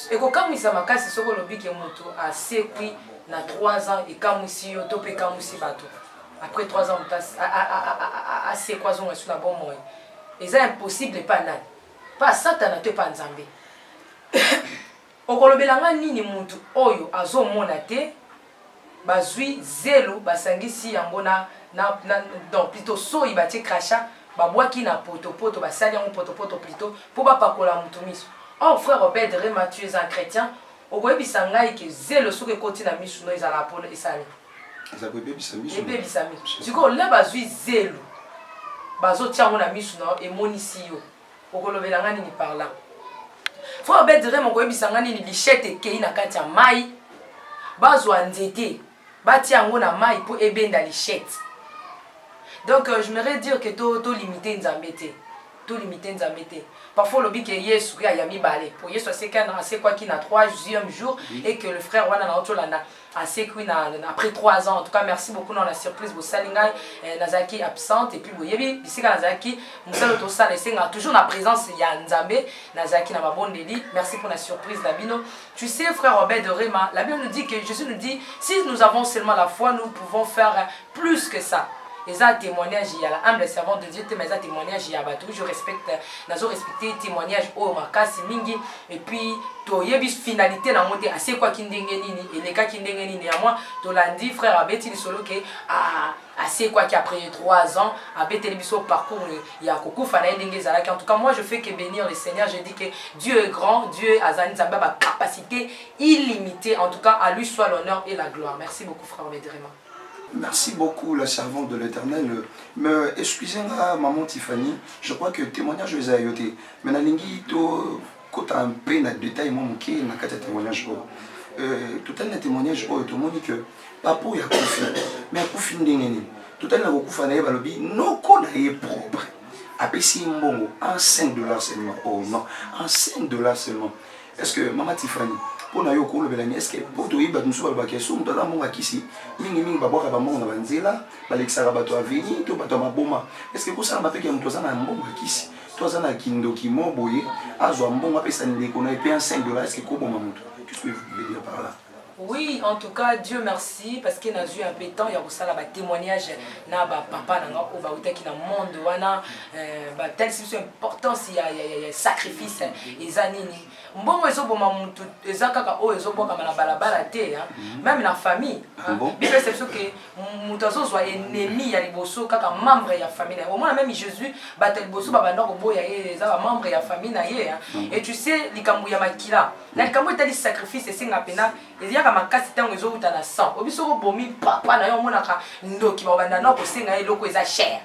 et ko kamisa makasi soko lobi ke moto a sekwi na 3 ans et kamusi yo to pe kamusi bato après 3 ans à se kwazonga sur la bon moyen et c'est impossible pas nani pas Satan te pas Nzambe okolobelanga nini muntu oyo azomona te bazui zelo basangisi yango na donc plutôt soyi batie krasha babwaki na poto basali yango poto plutôt pour bapakola mutu miso. Oh frère Obed Rema, tu es un chrétien okoyebisa ngai ke zelo soki ekoti na miso no ezala polo esali ebebisa miso sikoyo le bazwi zelo bazotia yango na miso na emonisi yo okolobelanga nini par là. Frère Obed Rema okoyebisa ngai nini lichette ekei na kati ya mai bazwa nzete batia yango na mai mpo ebenda lichette. Donc j'aimerais dire que to limiter Nzambe te. Tout limité Nzambe te. Parfois le but que Yesu a mis balé. Pour Yesu c'est quoi qui na 3e jour et que le frère wana na otolanda assez qui après 3 ans. En tout cas merci beaucoup dans la surprise bo salingai Nazaki absente et puis bo yebi bisika Nazaki musalo to sala senga toujours na présence ya Nzambe Nazaki na mabondeli. Merci pour la surprise Labino. Tu sais frère Obed Rema, la Bible nous dit que Jésus nous dit si nous avons seulement la foi nous pouvons faire plus que ça. Et ça témoignage il y a la humble servante de Dieu mais ça témoignage il y a bateau je respecte nazo respecter témoignage au makasi mingi et puis to yebi finalité na monter assez quoi ki ndenge nini et les cas ki ndenge nini à moi to landi frère abeti li solo ke assez quoi qui après 3 ans abeti li biso parcours il y a kokufa na ndenge zalaki. En tout cas moi je fais que bénir le Seigneur, je dis que Dieu est grand, Dieu azani Nzambe ba capacité illimitée. En tout cas à lui soit l'honneur et la gloire. Merci beaucoup frère Obed Rema. Merci beaucoup, la servante de l'Éternel. Mais excusez-moi, maman Tiffany, je crois que le témoignage est ayoté. Mais nalingi to kota un peu na détail mon qui na kata témoignage tout un témoignage tout le monde que papa ya kufi mais kufi ndengeni tout un na kufa na balobi no ko na ye propre apesi mbongo en $5 seulement. Oh non, en $5 seulement. Est-ce que maman Tiffany pour na yo ko lobelani est-ce que pour to yiba nso ba keso mutala monga kisi mingi babwaka ba monga na banzela balexaka bato aveni to bato maboma est-ce que ko sala mapeke ya mutoza na mbonga kisi to za na kindo kimo boye azwa mbonga pesa ndeko na epe $5 est-ce que ko boma muto qu'est-ce que vous voulez dire par là? Oui, en tout cas, Dieu merci, parce qu'il a eu un peu de temps, il y a aussi un témoignage, na papa nanga ou ba qui dans monde wana, tel c'est importance, il y a sacrifice, et zanini. Bon, ils ont bon mamutu, ils ont kaka o ils ont bon comme la balabala té, même la famille. Bible c'est sûr que mutazo soit ennemi ya liboso kaka membre ya famille. Au moins même Jésus batel boso babanda ko boya et ça membre ya famille na ye. Et tu sais likambu ya makila, na likambu tali sacrifice c'est singa pena, il y a makasi tango ezo uta na sang obiso ko bomi papa na yo monaka ndoki ba banda na ko senga eloko eza cher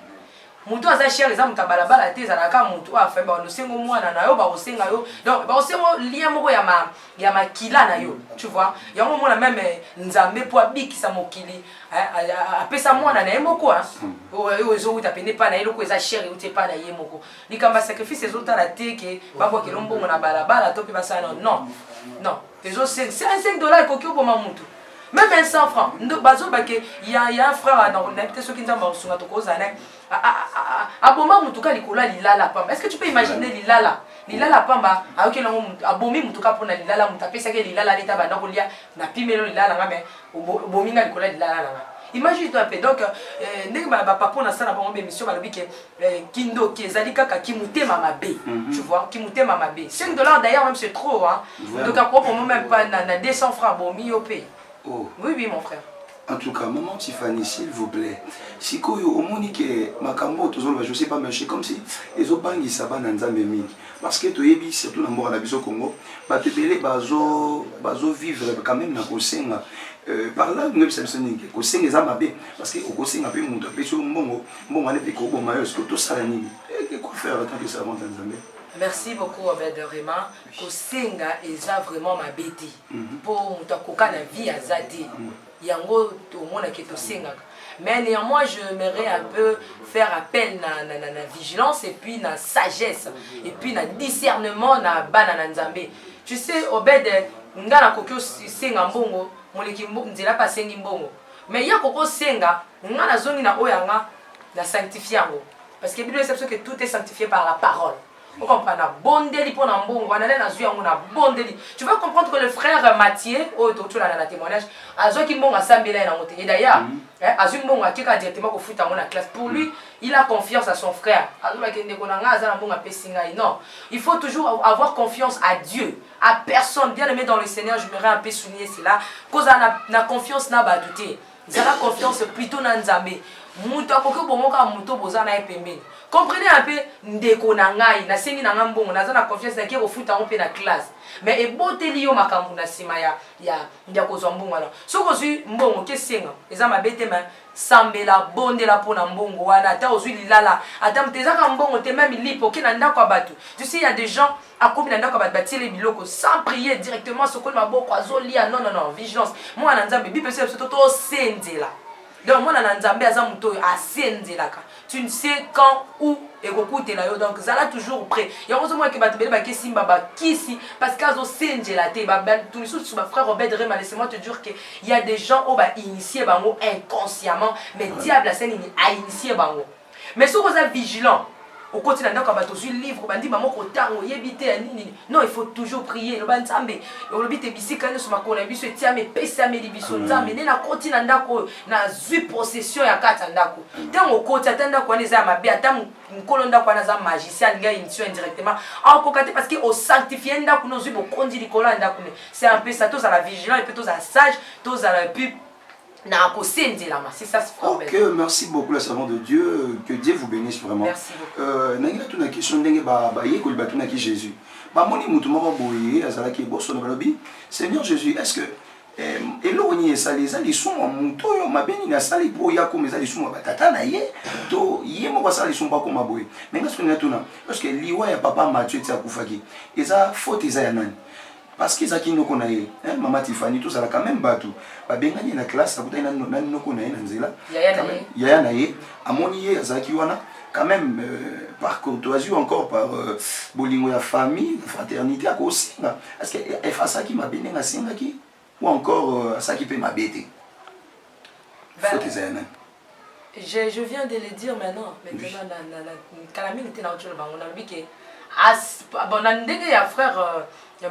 mutu aza cher eza muta balabala te ezalaka mutu afa ba no sengo mwana na yo ba ko senga yo donc ba ko sengo lien moko ya makila na yo tu vois yango mona même Nzambe po abikisa mokili apesa mwana na ye moko oyo ezo uta pene pa na eloko eza cher uti pa na ye moko likamba sacrifice ezo tala te ke ba ko kelombo na balabala to pe ba sa non c'est $5 kokio pour mamutu. Même 100 francs. Il y a un frère dans l'habité ceux qui nous ont sunga to kozana. Aboma mutuka likola lilala pamba. Est-ce que tu peux imaginer lilala? Lilala pamba aoke longo abomi mutuka pona lilala mutapesa ke lilala leta banda kolia na pimelo lilala ngame bominga likola lilala la. Imagine-toi un peu. Donc, papa na sana bon émission balobi ke kindo ki ezali kaka kimutema mabe. Tu vois, kimutema mabe. $5 d'ailleurs même c'est trop hein. Donc à propos même pas na 200 francs bon mi yo paye. Oh. Oui, oui, mon frère. En tout cas, maman Tiffany, s'il vous plaît, si vous avez dit que Makambo, je ne sais pas, mais c'est comme si les autres banques ça va dans mingi. Parce que tu es surtout dans le Congo, tu peux vivre quand même dans le Kosenga. Par là, nous sommes que Kosenga est amabe. Parce que Kosenga peut monter, peut sur Mbongo, Mbongo n'est pas Kobo Mayos, que tout ça est quoi faire tant que ça va dans Zambie. Merci beaucoup, Obed Rema. Kosenga est vraiment ma bête. Pour Mutakoka la vie à Zadi. Yango au monde qui est mais néanmoins j'aimerais un peu faire appel à la vigilance et puis la sagesse et puis le discernement na banana nzambe. Tu sais Obed ngana kokyo senga mbongo moleki nzela pa sengi mbongo mais ya koko senga ngana zongi na oyanga na sanctifier yango parce que Bible dit que tout est sanctifié par la parole. On comprend na bondeli pour na mbongo na na zui yango na bondeli. Tu vas comprendre que le frère Mathieu au tu la na témoignage azo ki mbongo asambela na moté et d'ailleurs azu mbongo akika directement ko futa na classe pour lui il a confiance à son frère azo ba kende ko na ngaza na mbongo apesinga non il faut toujours avoir confiance à Dieu à personne bien aimé dans le Seigneur. Je voudrais un peu souligner cela cause na confiance na ba douter zala confiance plutôt na nzambe muto akoki bomoka muto bozana epembeni. Comprenez un peu ndeko na ngai na sengi na ngambongo naza na confiance na ki ko futa on pe na classe mais e boteli yo makambu na sima ya kozwa mbongo wana soko zui mbongo ke senga eza mabete ma sambela bondela pona mbongo wana ata ozui lilala ata mtezaka mbongo te même lipo ke na ndako abatu. Tu sais il y a des gens à komi na ndako abatu batile biloko sans prier directement soko maboko azolia non vigilance moi na nzambe bible se to sendela. Donc moi na nzambe aza muto asenzelaka. Tu ne sais quand où et kokute la yo donc zala toujours prêt. Ya ngozo moi ke batebele ba kesimba ba kisi parce qu'azo senjela te ba tout les sous ba frère Obed Rema laisse-moi te dire que il y a des gens au ba initier bango inconsciemment mais diable a initié bango. Mais si vous êtes vigilant au continent donc ba to livre bandi ba moko tango yebite nini non il faut toujours prier le banzambe o le bite bisika ne soma kona biso etiame pesa me libiso nzambe ne na continent ndako na zui possession ya kata ndako tango kota tanda kwa neza mabe ata nkolo ndako na za magicien nga initié indirectement en kokate parce que au sanctifier ndako no zui bo kondi likola ndako c'est un peu ça tous à la vigilance et puis tous à sage tous à la pub. C'est ça, ok, merci beaucoup la servante de Dieu, que Dieu vous bénisse vraiment. Merci beaucoup. Une question de Jésus. Seigneur Jésus, est-ce que éloigné ça les alisons en mouton ma béni na sali pour ya comme les alisons batata na ye to ye mo ça alisons pas comme aboy mais qu'est-ce que nous parce que liwa ya papa Mathieu tia kufaki eza faute eza ya nani. Parce qu'ils ont qui nous connaissent, maman Tiffany, tout ça là quand même bateau. Bah bien gagné la classe, ça peut être nous connaît Nanzela. Yaya naye, à mon yé, Zakiwana, quand même par courtoisie encore par bolingo la famille, fraternité à cause. Est-ce que elle fait ça qui m'a béni na singa qui ou encore ça qui peut m'abêter. Je viens de le dire maintenant quand la mine était dans le banc, on a vu que bon ndenge ya frère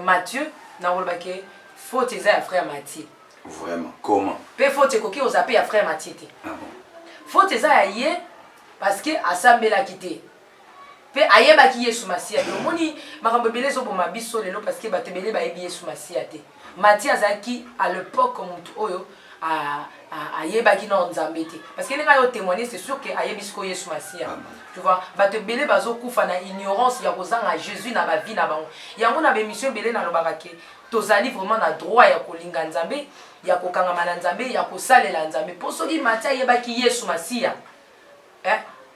Mathieu na wolbake faut eza ya frère Mathieu. Vraiment comment? Pe faut te koki ozape ya frère Mathieu te. Ah bon. Faut eza ya ye parce que asambela kité. Pe ayeba ki Yesu Masia. Moni makambo belezo boma biso lelo parce que batebele ba yebi Yesu Masia te. Mathieu azaki à l'époque comme oyo ayeba ki na nzambe te. Parce que les gars ont témoigné c'est sûr que ayebisko Yesu Masia. Tu vois, bato belé bazo kufa na ignorance ya kozanga Jésus na ba vie na bango. Yango na ba mission belé na lobakake. Tozali vraiment na droit ya kolinga nzambe, ya kokanga na nzambe, ya kosalela nzambe. Posoki Matia yebaki Yesu Masia.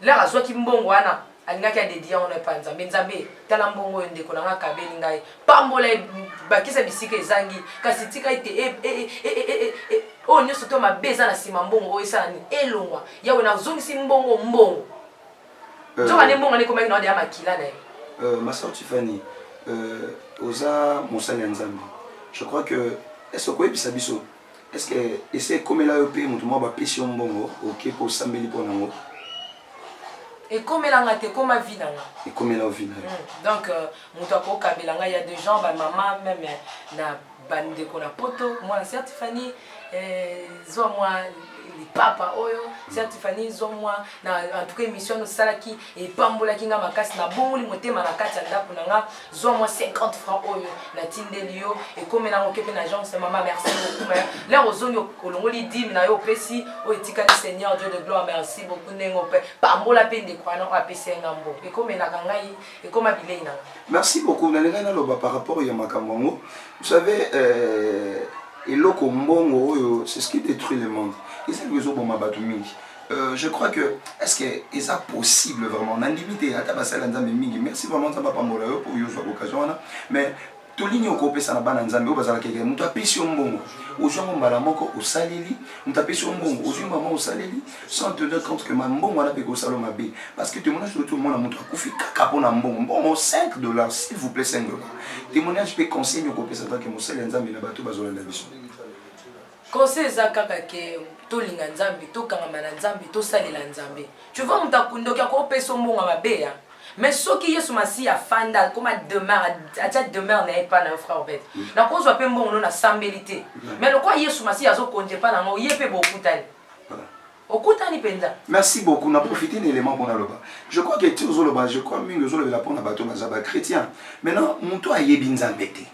Là azwa ki mbongo wana. Alingaki adedia on pa nzambe nzambe. Tala mbongo ndeko na ngaka beli ngai. Pambola bakisa bisika ezangi. Kasi tika ite oh nyoso to mabeza na sima mbongo o esala ni elongwa. Yawe na zongisi mbongo. Ma soeur Tiffany, Oza Monsali Nzambi, je crois que est-ce que Bisabiso, est-ce que c'est comme la EP, mon va pêcher un bon ok pour s'amélior pour nous. Et comme elle a été comme ma vie et comme elle a vu. Donc, mon Kabelanga, il y a des gens, maman même na bande qu'on a poto, moi, Tiffany, zwa mwa papa oyo Sœur Tiffany zwa mwa na en tout cas émission no salaki et pambola kinga makasi na bongoli motema na kati ya ndako nanga zwa mwa 50 francs oyo na tindeli yo et comme na ngokepe na agence maman merci beaucoup mais là ozongi kolongoli 10 na yo pesi o etikali Seigneur Dieu de gloire merci beaucoup nengo pe pambola pe ndekwana o apesi ngambo et comme na kangai et comme abilei na merci beaucoup nalenga na loba par rapport ya makambo vous savez eloko mbongo c'est ce qui détruit le monde. Je crois que est-ce que est possible vraiment on a limité merci vraiment ça va pas pour l'occasion mais tout ligne au ça na bana nzambe bazala keke mutu apesi mbongo ojongo mbala moko osaleli mutu apesi mbongo ojongo mama osaleli sans tenir compte que mbongo na peko salo mabe parce que témoignage tout le monde mutu akufi kaka pona mbongo $5 s'il vous plaît $5 témoignage peut conseiller au pesa que mosala nzambe na bato bazola na biso conseil za kaka ke to linga nzambe to kangama na nzambe to salela nzambe tu vois mutakundo kya ko peso mbongo mabe ya mais ce qui Yesu Masi a fanda comme demeure atia demeure n'est pas na frère bête na ko zo pe mbongo na sambelité mais le quoi Yesu Masi azo konje pa na ngo yepe bokutani okutani penza merci beaucoup na profiter d'éléments pour naloba je crois que tu zo loba je crois mingi zo le la pona bato bazaba chrétien maintenant muto ayebi nzambe te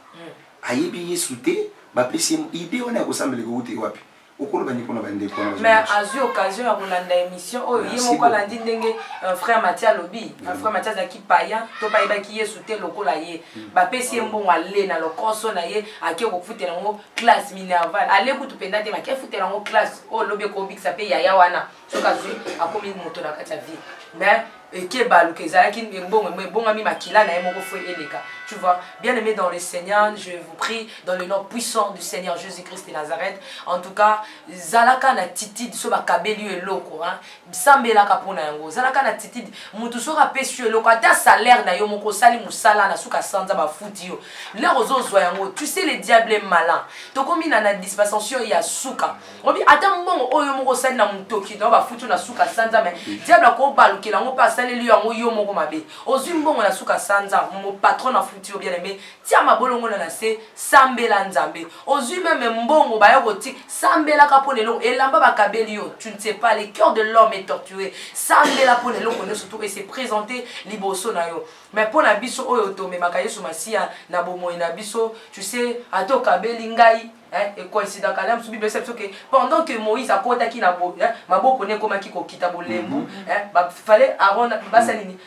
ayebi Yesu te ba pesi idée on a ko sambele ko uti wapi mais à cette occasion à la émission oh yemo ko landi ndenge frère Mathias Lobi frère Mathias qui païen to pa iba ki yesuté lokola ye ba pesi mbongo ale na lokoso na ye ake ko futela ngo classe minerval ale kutu penda te make futela ngo classe oh lobe ko big sape ya wana so kazu akomi moto na kati ya vie mais et baluke zalaki mbongo mi makila na yemo ko fo eleka tu vois bien aimé dans le Seigneur je vous prie dans le nom puissant du Seigneur Jésus-Christ de Nazareth en tout cas zalaka na titide so ba kabeli eloko hein sambela ka pona yango zalaka na titide mutu so ka pesi eloko ata salaire na yo moko sali musala na suka sanza ba futi yo l'air aux autres yango tu sais le diable est malin to komi na dispensation ya suka obi ata mbongo oyo moko sali na mutoki do ba futi na suka sanza mais diable ko balukela ngo pa saleli yango yo moko mabe ozwi mbongo na suka sanza mon patron na futi bien aimé tia mabolongo na se sambela nzambe ozwi même mbongo ba yokoti sambela ka ponelo elamba ba kabeli yo tu ne sais pas le cœur de l'homme est torturé sambela ponelo connaît surtout et se présenter liboso na yo mais pour na biso oyo to me maka Yesu Masia na bomo na biso tu sais ato kabeli ngai et coïncide quand même Bible c'est que pendant que Moïse a kota ki na bo maboko ne koma ki ko kita bolembu ba fallait Aaron basanini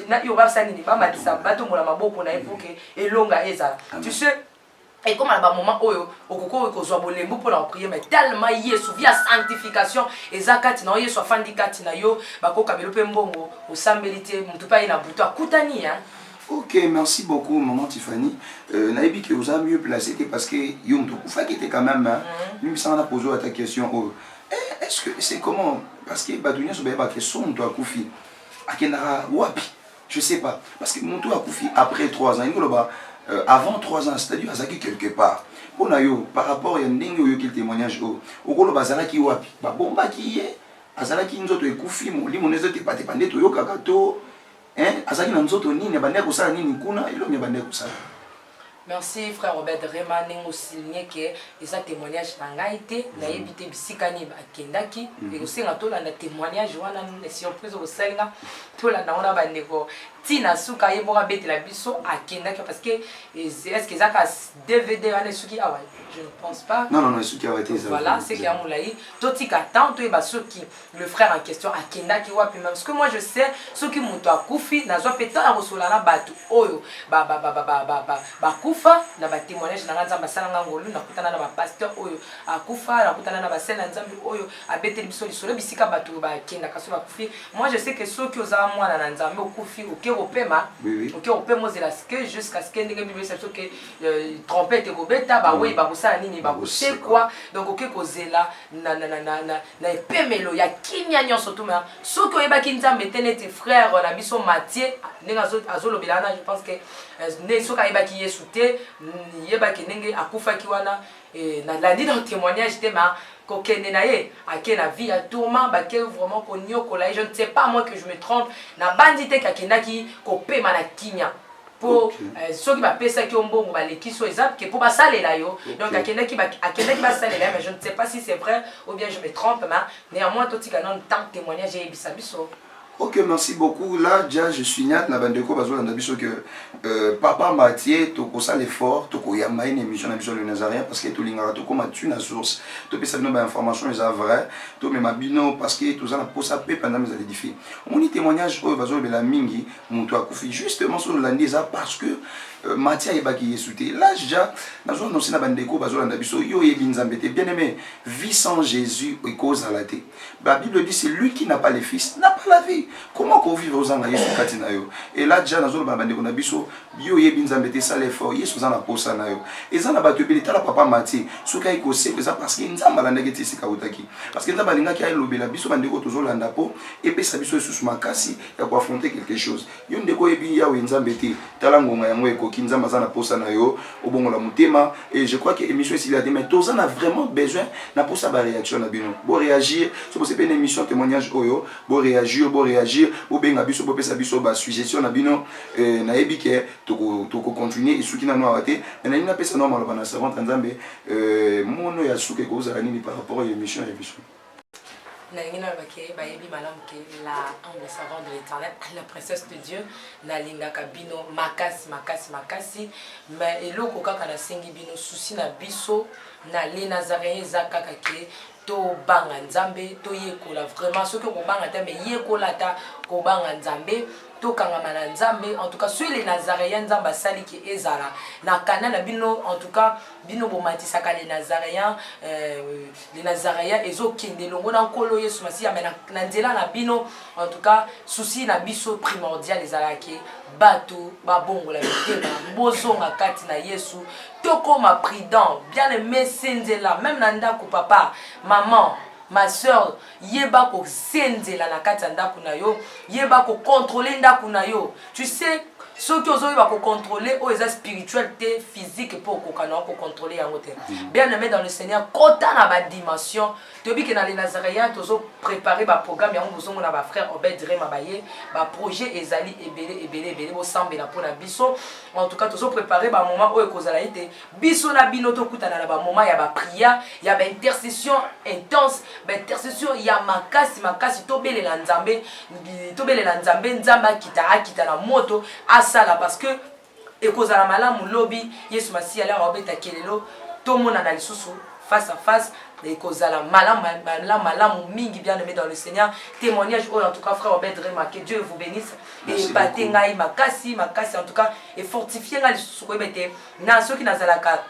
na yo basanini ba matisa bato mola maboko na epoke elonga ezala tu sais et comme à un moment oyo okoko ko zo bolembu pour la prier mais tellement Yesu via sanctification ezakati na Yesu afandi kati na yo bakoka belope mbongo osambelité mutu pa ina buto akutani hein. Ok, merci beaucoup, maman Tiffany. Naïbi que vous avez mieux placé parce que Yom Tokoufa qui était quand même, lui, ça m'a posé à ta question. Oh, est-ce que c'est comment? Parce que Badounia se bat question de Koufi. À Kenara Wapi, je sais pas. Parce que mon tour a Koufi après 3 ans, avant 3 ans, c'est-à-dire à Zaki quelque part. On a eu par rapport à Ndingo qui témoignage au Golo Bazalaki Wapi. Bomba qui est, Azalaki Nzoto et Koufi, mon limonezo te pate pande to Yokakato. Azaki na nzoto nini bande ko sala nini kuna ilo mi bande ko sala. Merci frère Robert vraiment nengo signé que les témoignages na été na yebité bisikani ba kendaki et aussi na to la témoignage wana na surprise au senga to la na ona bande ko tina suka yeboka betela biso akendaki parce que est-ce que zaka DVD wana suki awa je ne pense pas non suki awa été voilà c'est qu'il y a moulaï totika tant to ba suki le frère en question akendaki wapi même parce que moi je sais ceux qui muto akufi na zo peta na rosola na batu oyo ba kufa na ba témoignage na nzamba salanga ngolu na kutana na ba pasteur oyo akufa na kutana na ba sel nzambi oyo abeteli biso lisolo bisika batu ba kenda kaso ba kufi moi je sais que ceux qui oza mwana na nzambe okufi opema ok opema zela que jusqu'à ce que ndenge bible c'est que trompette ko beta ba we ba kusala nini ba kushe quoi donc ok ko zela na epemelo ya kinya nyonso tout mais ceux qui oyeba ki nzambe tenete frère na biso Mathieu ndenge azolobelana je pense que ne soka yeba ki Yesu te yeba ki ndenge akufa ki wana na landi dans témoignage te ma kokende na ye ake na vie à tourment ba ke vraiment konyo kola je ne sais pas moi que je me trompe na bandite kakendaki ko pema na kinya pour ceux qui m'appellent ça qui ont bon qui sont exacts que pour basaler là yo donc à quelqu'un qui basaler là mais je ne sais pas si c'est vrai ou bien je me trompe mais néanmoins tout ça non tant témoignage et bisabiso. Ok, merci beaucoup. Là, déjà, je suis Niat, Nabandeko, que Papa Mathieu, tu as l'effort, tu as une émission de le Nazarien, parce que tu as une source, tu as une information, c'est vrai, tu as une bino, parce que tu as une posapé pendant mes édifices. On y témoignage, la mingi, justement sur le lundi, parce que Mathieu est baki yesouté. Là, déjà, nous avons annoncé Nabandeko, yo yebinzambete, bien aimé, vie sans Jésus est cause à la tête. La Bible dit c'est lui qui n'a pas les fils, n'a pas la vie. Comment qu'on vit aux ans et là déjà nous avons bandeko na biso yo yebinzambete ça l'effort yesu za na posa na yo et ça na bato belita la papa Mathieu soka iko c'est parce que nzamba la ndeke tsika utaki parce que nzamba linga ki ay lobela biso bandeko tozolanda po et pesa biso sous makasi ya ko affronter quelque chose yo ndeko yebi ya nzambete tala ngonga yango eko kinzamba za na posa na yo obongola mutema et je crois que émission ici la mais tous on a vraiment besoin na posa ba réaction na bino bo réagir c'est pas une émission témoignage oyo bo réagir ou bien biso bo pesa biso ba suggestion na bino na ebike to continuer et souki na no arrêter mais na pesa no maloba na servante nzambe mono ya suke ko za nini par rapport à l'émission ya biso la humble servante de l'Éternel, la princesse de Dieu, na linga kabino makasi mais eloko kaka na sengi bino souci na biso na les Nazaréens zakaka ke to banga nzambe to yekola vraiment ce que ko banga ta mais yekola ta ko banga nzambe to kangama na nzambe en tout cas sur les Nazaréens nzamba sali ki ezala na kana na bino en tout cas bino bomatisaka les Nazaréens ezo kende longo na nkolo Yesu Masiya mais na nzela na bino en tout cas souci na biso primordial ezala ke bato babongola mitema bozonga kati na Yesu tokoma prudent bien aimé senzela même na ndako papa maman ma soeur yeba ko senzela na kati ndako na yo yeba ko contrôler ndako na yo tu sais ceux qui osent contrôler ou les spiritualité physique pour qu'on contrôler en hauteur. Bien aimé dans le Seigneur, quand on a ma dimension, tu dis que dans les Nazaréens, tu as préparé un programme, il y a un besoin de frère Obed Remabaye, un projet Ezali Ebele, au sambe la pour la biso. En tout cas, tu as préparé un moment où il y a été biso na binoto kutana na moment il y a prière, il y a intercession intense, intercession il y a makasi tobele la nzambe nzamba kita na moto sala parce que ekozala malamu lobi Yesu Masiya la robeta kelelo to mona na lisusu face à face ekozala malamu mingi bien aimé dans le Seigneur témoignage en tout cas frère Obed Rema que Dieu vous bénisse et batengai makasi en tout cas et fortifier ngai lisusu ko bete na ceux qui nazalaka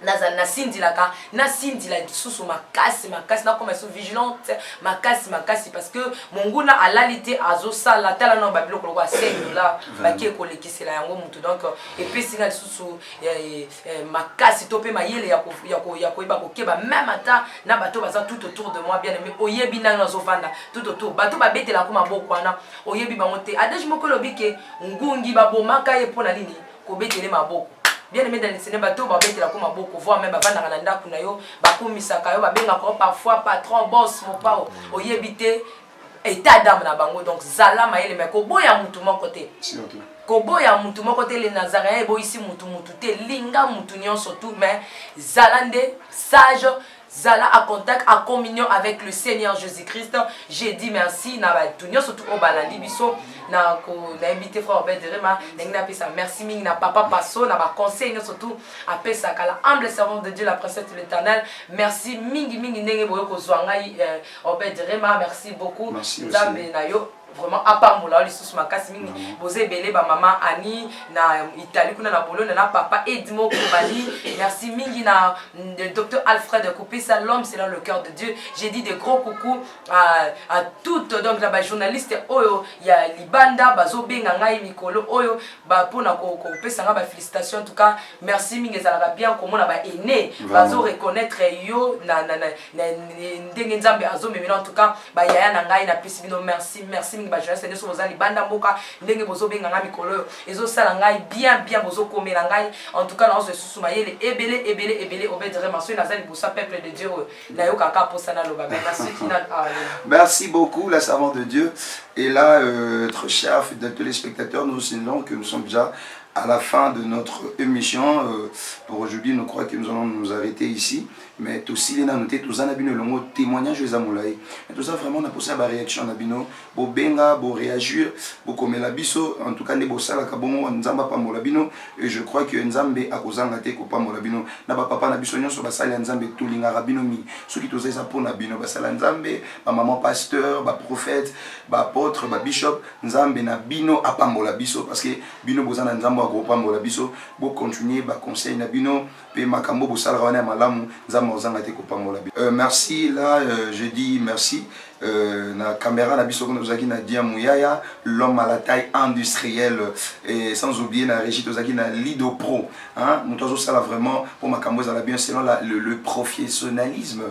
na sindilaka na sindila susu makasi na comme sont vigilante makasi parce que monguna alalité azosala tala no babilo ko kwa sendo la baki ko lekisela yango mutu donc et puis singa susu makasi topé mayele ya ko iba ko keba même ata na bato baza tout autour de moi bien aimé oyebi na nazovanda tout autour bato babetela ko maboko wana oyebi bangote adage moko lobike ngungi babomaka ye pona nini ko betele maboko bien aimé dans le Seigneur bato babetela ko maboko voir même bavanda na ndako na yo bakumisaka yo babenga ko parfois patron boss mo pao oyebite état d'âme na bango donc zala maele mais ko boya mutu moko te ko boya mutu moko te les Nazaréens bo ici mutu te linga mutu nyonso tout mais zalande sage Zala à contact, à communion avec le Seigneur Jésus-Christ. J'ai dit merci. Na ba tunyo surtout au balandi biso na ko na invité frère Obed Rema na pesa merci ming na papa passo na ba conseil surtout à pesa kala humble servante de Dieu la princesse de l'Éternel. Merci mingi ndenge boyo ko zwangai Obed Rema merci beaucoup. Nzambe na yo vraiment à part moula lisusu makasi mingi bozé belé ba maman Annie na Italie kuna na Bologne na papa Edmo Kobali merci mingi na le docteur Alfred Koupissa l'homme c'est dans le cœur de Dieu. J'ai dit des gros coucou à toutes donc la journaliste oyo ya libanda bazo benga ngai mikolo oyo ba pona ko pesa nga ba félicitations en tout cas merci mingi ezalaka bien komona ba aîné bazo reconnaître yo na ndenge nzambe azo memela en tout cas ba yaya na ngai na pesi bino merci ba jeunesse ne so zali banda mboka ndenge bozo benga nga mikolo ezo sala ngai bien bozo komela ngai en tout cas na ozo susu mayele ebele Obed Rema so na zali bosa peuple de Dieu na yo kaka posana loba merci kina merci beaucoup la servante de Dieu et là très chers fidèles téléspectateurs nous signalons que nous sommes déjà à la fin de notre émission. Pour aujourd'hui, nous croyons que nous allons nous arrêter ici. Mais aussi, les notés, tous en abino, le mot témoignage aux amoulaï. Mais tout ça, vraiment, on a posé la réaction en abino. Bo benga, bo réagir, bo comme la biso. En tout cas, ne bo sala kabongo, nzamba pa molabino. Et je crois que nzambe a kozanga te ko pa molabino. Na ba papa na biso nyonso ba sala nzambe tulinga rabino mi. Ceux qui tosaient ça pour nabino, ba sala nzambe, ba maman pasteur, ba prophète, ba apôtre, ba bishop, nzambe na bino a pa molabiso parce que bino bozana nzambe a ko pa molabiso. Bo continuer ba conseil na bino, pe makambo bo sala wana malamu nzambe. Merci, là je dis merci. La caméra na biso kozaki na Dia Mouyaya, l'homme à la taille industrielle, et sans oublier la régie tozaki na Lido Pro. Hein, nous avons ça là vraiment pour ma caméra bien selon le professionnalisme.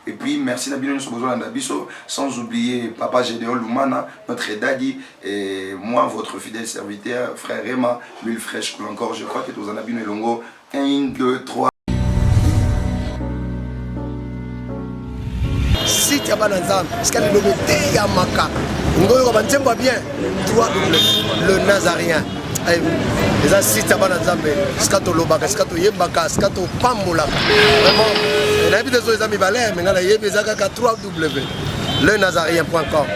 Et puis merci na bino sur besoin na biso, sans oublier Papa Gédéon Lumana, notre daddy, et moi votre fidèle serviteur, frère Rema, l'huile fraîche coule encore. Je crois que tous en abino longo 1, 2, 3. Si tu as pas d'ensemble, parce que le Yamaka, bien, toi, le Nazarien. Les assis, tu as pas d'ensemble, Scato Lobaka, Scato Yembaka, Scato Pambola. Vraiment, il y a des amis balais, mais il y a des amis 3W, lenazarien.com.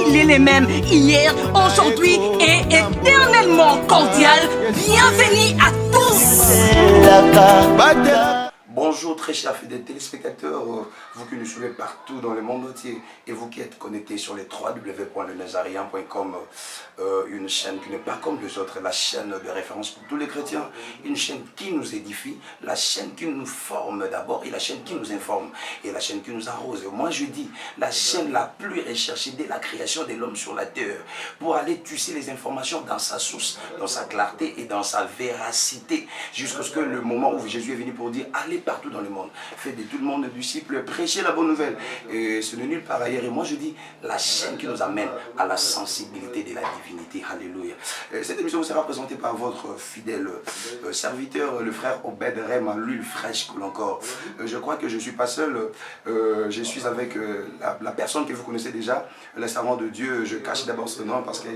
Il est les mêmes hier, aujourd'hui et éternellement cordial. Bienvenue à tous. Bonjour très chers fidèles téléspectateurs, vous qui nous suivez partout dans le monde entier et vous qui êtes connectés sur les www.lenazarien.com, une chaîne qui n'est pas comme les autres, la chaîne de référence pour tous les chrétiens, une chaîne qui nous édifie, la chaîne qui nous forme d'abord et la chaîne qui nous informe et la chaîne qui nous arrose. Et moi je dis, la chaîne la plus recherchée dès la création de l'homme sur la terre pour aller tisser les informations dans sa source, dans sa clarté et dans sa véracité jusqu'à ce que le moment où Jésus est venu pour dire allez partout dans le monde, faites de tout le monde disciples, prêchez la bonne nouvelle. Et ce n'est nulle part ailleurs. Et moi je dis, la chaîne qui nous amène à la sensibilité de la divinité. Alléluia. Cette émission vous sera présentée par votre fidèle serviteur, le frère Obed Rema, l'huile fraîche coule encore. Je crois que je ne suis pas seul. Je suis avec la personne que vous connaissez déjà, le servant de Dieu. Je cache d'abord ce nom parce que